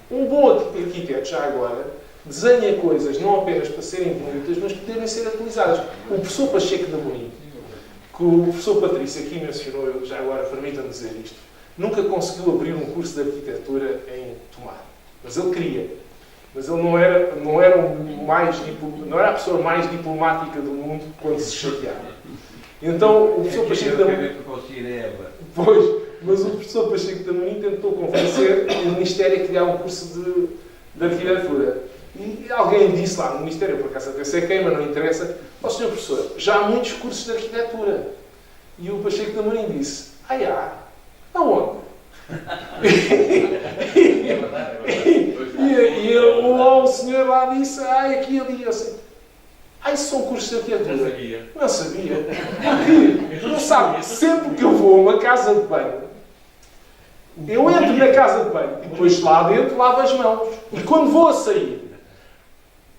Um bom arquiteto, já agora, desenha coisas não apenas para serem bonitas, mas para poderem ser utilizadas. O professor Pacheco de Amorim, que o professor Patrício aqui mencionou, já agora permitam-me dizer isto, nunca conseguiu abrir um curso de arquitetura em Tomar. Mas ele queria. Mas ele não era a pessoa mais diplomática do mundo quando se chateava. Então, o professor Pacheco de Amorim... Pois, mas o professor Pacheco de Amorim tentou convencer o Ministério a criar um curso de arquitetura. E alguém disse lá no Ministério, por acaso até sei quem, mas não interessa, ó senhor professor, já há muitos cursos de arquitetura. E o Pacheco de Amorim disse, há? Aonde? E o senhor lá disse, aqui e ali, assim, isso são cursos de arquitetura. Não sabia. Porque, não sabe, sempre que eu vou a uma casa de banho, eu entro na casa de banho e depois lá dentro lavo as mãos. E quando vou a sair,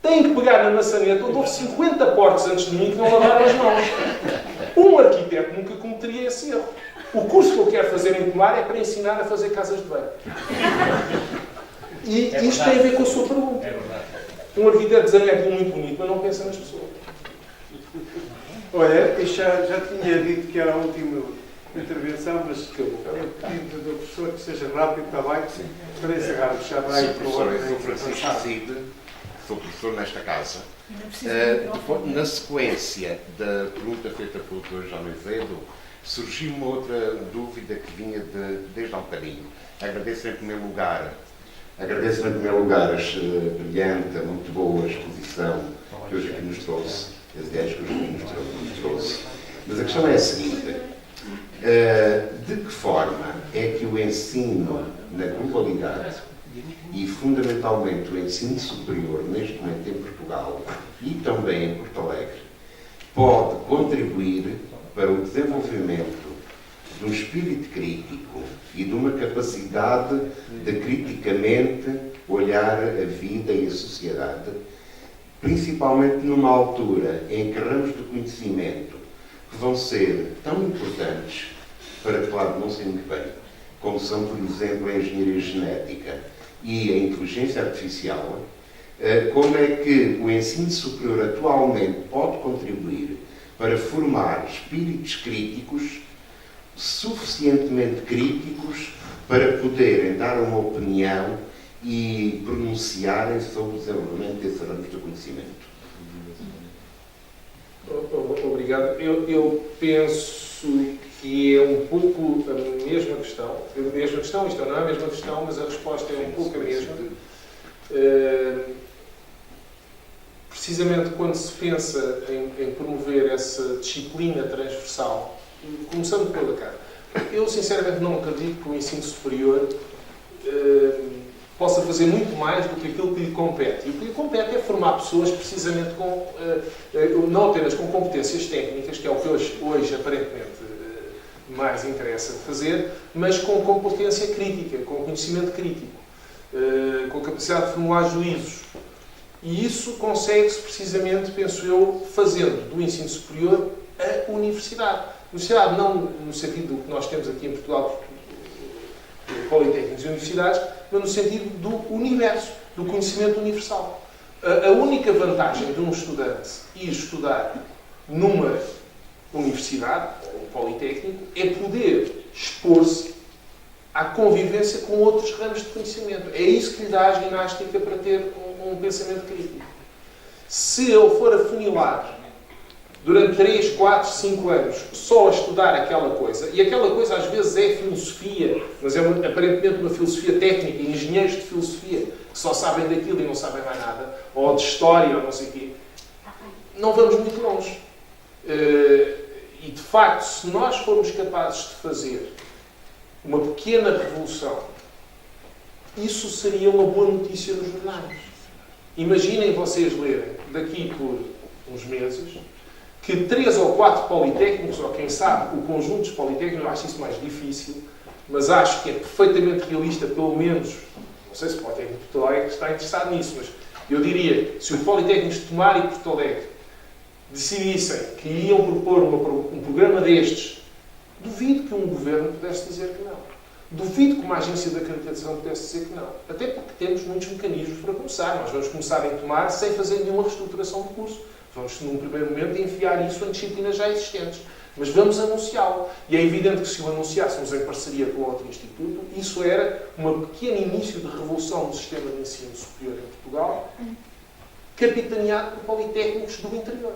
tenho que pegar na maçaneta onde houve 50 porcos antes de mim que não lavaram as mãos. Um arquiteto nunca cometeria esse erro. O curso que eu quero fazer em Tomar é para ensinar a fazer casas de banho. E isto tem a ver com a sua pergunta. Um arquiteto desenha aquilo muito bonito, mas não pensa nas pessoas. Olha, eu já tinha dito que era a última intervenção, mas eu pedi do professor que seja rápido, está bem? Para encerrarmos, já vai para o Sou Francisco Cid, sou professor nesta casa. Na sequência da pergunta feita pelo Dr. João Azevedo, surgiu uma outra dúvida que vinha desde há um bocadinho. Agradeço em primeiro lugar a brilhante, muito boa exposição que hoje aqui nos trouxe, as ideias que hoje aqui nos trouxe. Mas a questão é a seguinte: de que forma é que o ensino na globalidade e fundamentalmente o ensino superior neste momento em Portugal e também em Porto Alegre pode contribuir para o desenvolvimento de um espírito crítico e de uma capacidade de criticamente olhar a vida e a sociedade, principalmente numa altura em que ramos do conhecimento que vão ser tão importantes para que, claro, não sei muito bem, como são, por exemplo, a engenharia genética e a inteligência artificial, como é que o ensino superior atualmente pode contribuir para formar espíritos críticos, suficientemente críticos, para poderem dar uma opinião e pronunciarem sobre o desenvolvimento desses ramos do conhecimento. Obrigado. Eu penso que é um pouco a mesma questão. Isto não é a mesma questão, mas a resposta é um pouco a mesma. Precisamente quando se pensa em promover essa disciplina transversal, começando pela cara, eu sinceramente não acredito que o ensino superior possa fazer muito mais do que aquilo que lhe compete. E o que lhe compete é formar pessoas precisamente não apenas com competências técnicas, que é o que hoje aparentemente mais interessa fazer, mas com competência crítica, com conhecimento crítico, com capacidade de formular juízos. E isso consegue-se precisamente, penso eu, fazendo do ensino superior a universidade. Universidade não no sentido do que nós temos aqui em Portugal, politécnicos e universidades, mas no sentido do universo, do conhecimento universal. A única vantagem de um estudante ir estudar numa universidade, ou um politécnico, é poder expor-se à convivência com outros ramos de conhecimento. É isso que lhe dá a ginástica para ter um pensamento crítico. Se ele for afunilar durante 3, 4, 5 anos só a estudar aquela coisa, e aquela coisa às vezes é filosofia, mas é aparentemente uma filosofia técnica, engenheiros de filosofia que só sabem daquilo e não sabem mais nada, ou de história, ou não sei o quê, não vamos muito longe. E de facto, se nós formos capazes de fazer uma pequena revolução, isso seria uma boa notícia nos jornais. Imaginem vocês lerem daqui por uns meses que 3 ou 4 politécnicos, ou quem sabe o conjunto dos politécnicos, eu acho isso mais difícil, mas acho que é perfeitamente realista, pelo menos, não sei se o Politécnico de Porto Alegre está interessado nisso, mas eu diria, se o Politécnico de Tomar e Porto Alegre decidissem que iam propor um programa destes, duvido que um governo pudesse dizer que não. Duvido que uma agência de acreditação pudesse dizer que não. Até porque temos muitos mecanismos para começar. Nós vamos começar em Tomar sem fazer nenhuma reestruturação de curso. Vamos, num primeiro momento, enfiar isso em disciplinas já existentes. Mas vamos anunciá-lo. E é evidente que se o anunciássemos em parceria com outro instituto, isso era um pequeno início de revolução do sistema de ensino superior em Portugal, capitaneado por politécnicos do interior.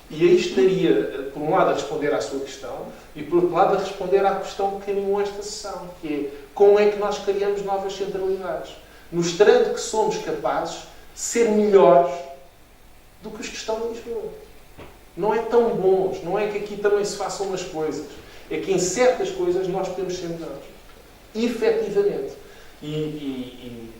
E aí estaria, por um lado, a responder à sua questão e, por outro lado, a responder à questão que caminhou esta sessão, que é como é que nós criamos novas centralidades, mostrando que somos capazes de ser melhores do que os que estão em Lisboa. Não é tão bons, não é que aqui também se façam umas coisas, é que em certas coisas nós podemos ser melhores. Efetivamente. E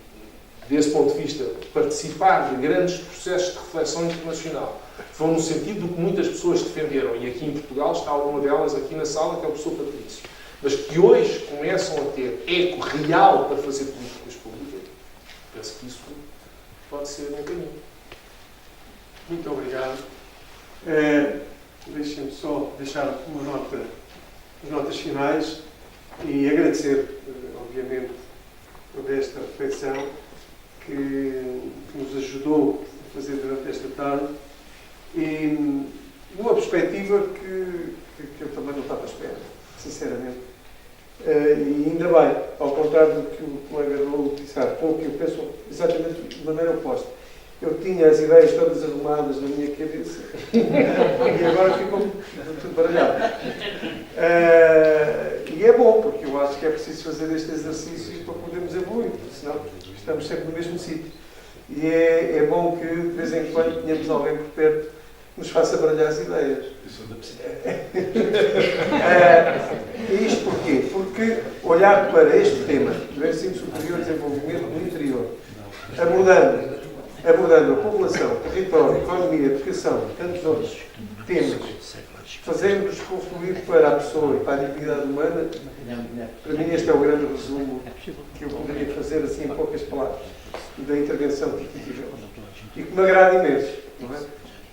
desse ponto de vista, participar de grandes processos de reflexão internacional vão no sentido do que muitas pessoas defenderam, e aqui em Portugal está alguma delas aqui na sala, que é o professor Patrício, mas que hoje começam a ter eco real para fazer políticas públicas. Penso que isso pode ser um caminho. Muito obrigado. Deixem-me só deixar uma nota, as notas finais, e agradecer, obviamente, toda esta reflexão que nos ajudou a fazer durante esta tarde, e numa perspectiva que eu também não estava à espera, sinceramente. E ainda bem, ao contrário do que o colega Raul disse há pouco, eu penso exatamente de maneira oposta. Eu tinha as ideias todas arrumadas na minha cabeça e agora ficou tudo baralhado. E é bom, porque eu acho que é preciso fazer este exercício para podermos evoluir, senão estamos sempre no mesmo sítio. E é bom que de vez em quando tenhamos alguém por perto que nos faça baralhar as ideias. Isto porquê? Porque olhar para este tema do ensino superior e desenvolvimento no interior, abordando a população, território, economia, educação, tantos outros temas, fazendo-nos confluir para a pessoa e para a dignidade humana, para mim este é o grande resumo que eu poderia fazer assim em poucas palavras da intervenção que tivemos. E que me agrada imenso, não é?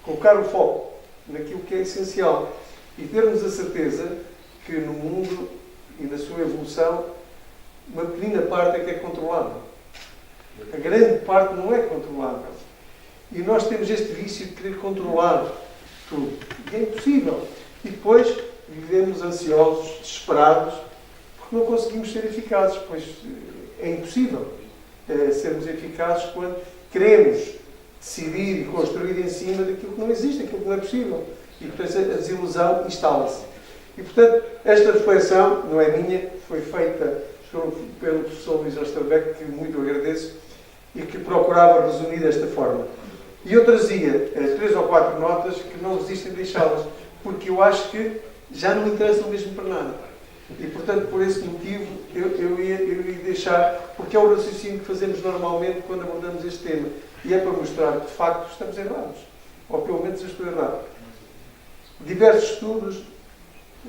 Colocar o foco naquilo que é essencial e termos a certeza que no mundo e na sua evolução uma pequena parte é que é controlável. A grande parte não é controlável. E nós temos este vício de querer controlar tudo. E é impossível. E depois vivemos ansiosos, desesperados, porque não conseguimos ser eficazes, pois é impossível sermos eficazes quando queremos decidir e construir em cima daquilo que não existe, aquilo que não é possível. E, portanto, a desilusão instala-se. E, portanto, esta reflexão não é minha, foi feita pelo professor Luís Osterbeck, que muito agradeço, e que procurava resumir desta forma. E eu trazia 3 ou 4 notas que não resistem deixá-las, porque eu acho que já não interessam mesmo para nada. E, portanto, por esse motivo, eu ia deixar, porque é o raciocínio que fazemos normalmente quando abordamos este tema. E é para mostrar que, de facto, estamos errados. Ou, pelo menos, eu estou errado. Diversos estudos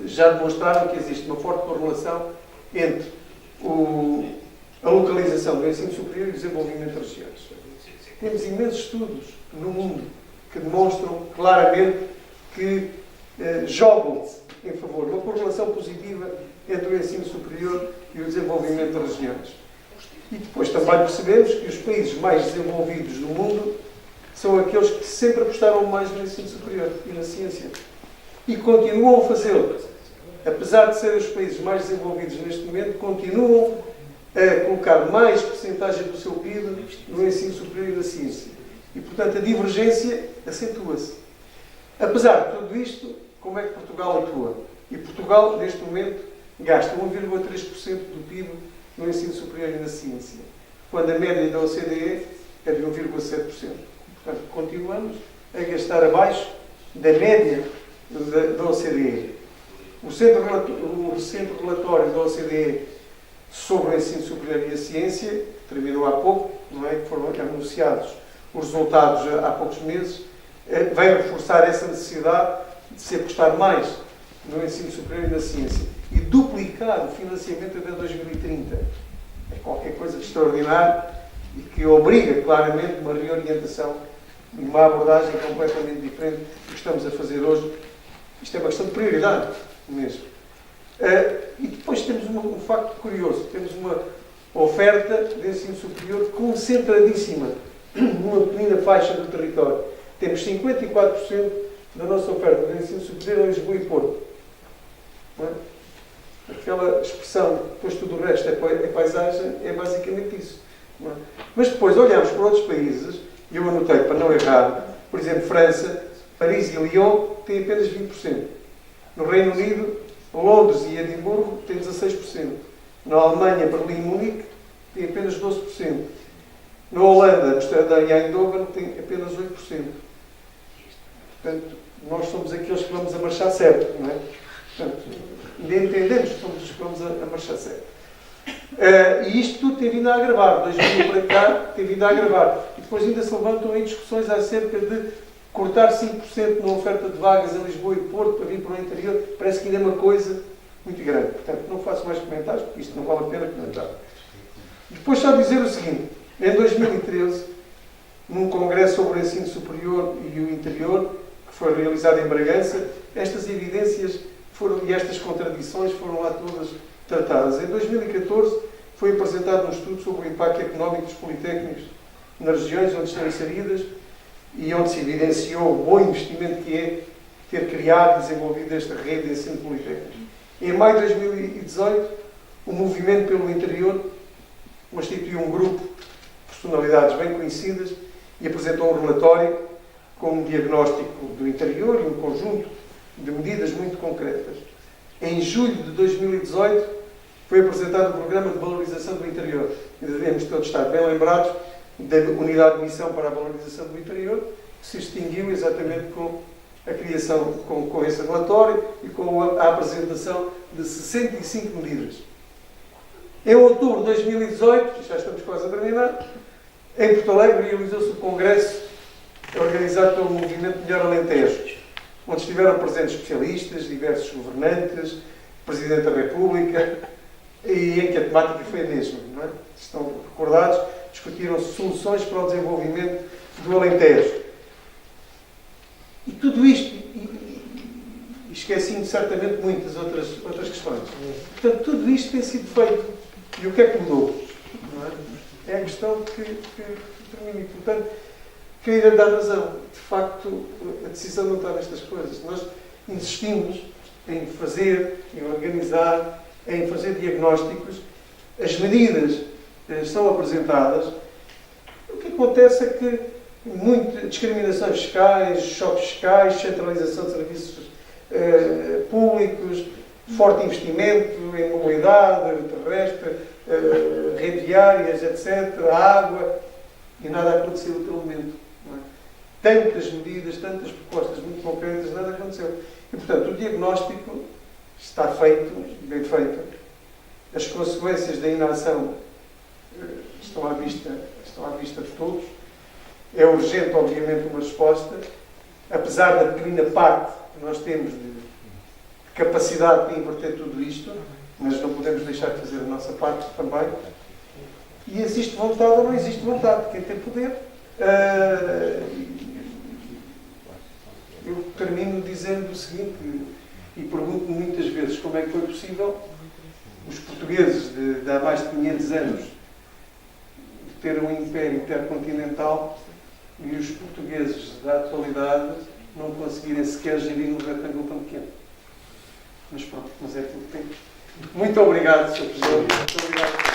já demonstraram que existe uma forte correlação entre a localização do ensino superior e o desenvolvimento das regiões. Temos imensos estudos no mundo que demonstram claramente que jogam-se em favor de uma correlação positiva entre o ensino superior e o desenvolvimento das regiões. E depois também percebemos que os países mais desenvolvidos do mundo são aqueles que sempre apostaram mais no ensino superior e na ciência. E continuam a fazê-lo. Apesar de serem os países mais desenvolvidos neste momento, continuam a colocar mais percentagem do seu PIB no ensino superior e na ciência. E, portanto, a divergência acentua-se. Apesar de tudo isto, como é que Portugal atua? E Portugal, neste momento, gasta 1,3% do PIB no ensino superior e na ciência, quando a média da OCDE é de 1,7%. Portanto, continuamos a gastar abaixo da média da OCDE. O recente relatório da OCDE sobre o ensino superior e a ciência, que terminou há pouco, não é? Que foram anunciados os resultados há poucos meses, vai reforçar essa necessidade de se apostar mais no ensino superior e na ciência e duplicar o financiamento até 2030. É qualquer coisa de extraordinário e que obriga claramente uma reorientação e uma abordagem completamente diferente do que estamos a fazer hoje. Isto é uma questão de prioridade mesmo. E depois temos um facto curioso. Temos uma oferta de ensino superior concentradíssima numa pequena faixa do território. Temos 54% da nossa oferta de ensino superior em Lisboa e Porto. Não é? Aquela expressão, depois tudo o resto é paisagem, é basicamente isso. Não é? Mas depois olhamos para outros países, e eu anotei para não errar, por exemplo, França, Paris e Lyon têm apenas 20%. No Reino Unido, Londres e Edimburgo têm 16%. Na Alemanha, Berlim e Munique têm apenas 12%. Na Holanda, Amsterdã e Eindhoven têm apenas 8%. Portanto, nós somos aqueles que vamos a marchar certo, não é? Portanto, ainda entendemos que somos os que vamos a marchar certo. E isto tudo tem vindo a agravar. 2000 para cá tem vindo a agravar. E depois ainda se levantam aí discussões acerca de cortar 5% na oferta de vagas em Lisboa e Porto para vir para o interior. Parece que ainda é uma coisa muito grande. Portanto, não faço mais comentários, porque isto não vale a pena comentar. Depois só dizer o seguinte. Em 2013, num congresso sobre o ensino superior e o interior, que foi realizado em Bragança, estas evidências e estas contradições foram lá todas tratadas. Em 2014, foi apresentado um estudo sobre o impacto económico dos politécnicos nas regiões onde estão inseridas e onde se evidenciou o bom investimento que é ter criado e desenvolvido esta rede de ensino politécnico. Em maio de 2018, o Movimento pelo Interior constituiu um grupo de personalidades bem conhecidas e apresentou um relatório com um diagnóstico do interior e um conjunto de medidas muito concretas. Em julho de 2018, foi apresentado o Programa de Valorização do Interior. E devemos todos estar bem lembrados da Unidade de Missão para a Valorização do Interior, que se extinguiu exatamente com a criação, com esse relatório e com a apresentação de 65 medidas. Em outubro de 2018, já estamos quase a terminar, em Porto Alegre realizou-se o Congresso organizado pelo Movimento Melhor Alentejo, onde estiveram presentes especialistas, diversos governantes, Presidente da República, e em que a temática foi a mesma. Não é? Estão recordados, discutiram-se soluções para o desenvolvimento do Alentejo. E tudo isto, e esqueci-me certamente muitas outras questões. Portanto, tudo isto tem sido feito. E o que é que mudou? Não é? É a questão que termina. E, portanto, queria dar razão. De facto, a decisão não está nestas coisas. Nós insistimos em fazer, em organizar, em fazer diagnósticos. As medidas são apresentadas. O que acontece é que muitas discriminações fiscais, choques fiscais, centralização de serviços públicos, forte investimento em mobilidade terrestre, rede viárias, etc., água, e nada aconteceu até o momento. Não é? Tantas medidas, tantas propostas muito concretas, nada aconteceu. E, portanto, o diagnóstico está feito, bem feito. As consequências da inação estão à vista de todos. É urgente, obviamente, uma resposta, apesar da pequena parte que nós temos de capacidade de inverter tudo isto, mas não podemos deixar de fazer a nossa parte também. E existe vontade ou não existe vontade, quem tem poder. Eu termino dizendo o seguinte, e pergunto muitas vezes como é que foi possível os portugueses de há mais de 500 anos ter um império intercontinental e os portugueses da atualidade não conseguirem sequer gerir um retângulo tão pequeno. Mas pronto, mas é tudo que tem. Muito obrigado, Sr. Presidente. Muito obrigado.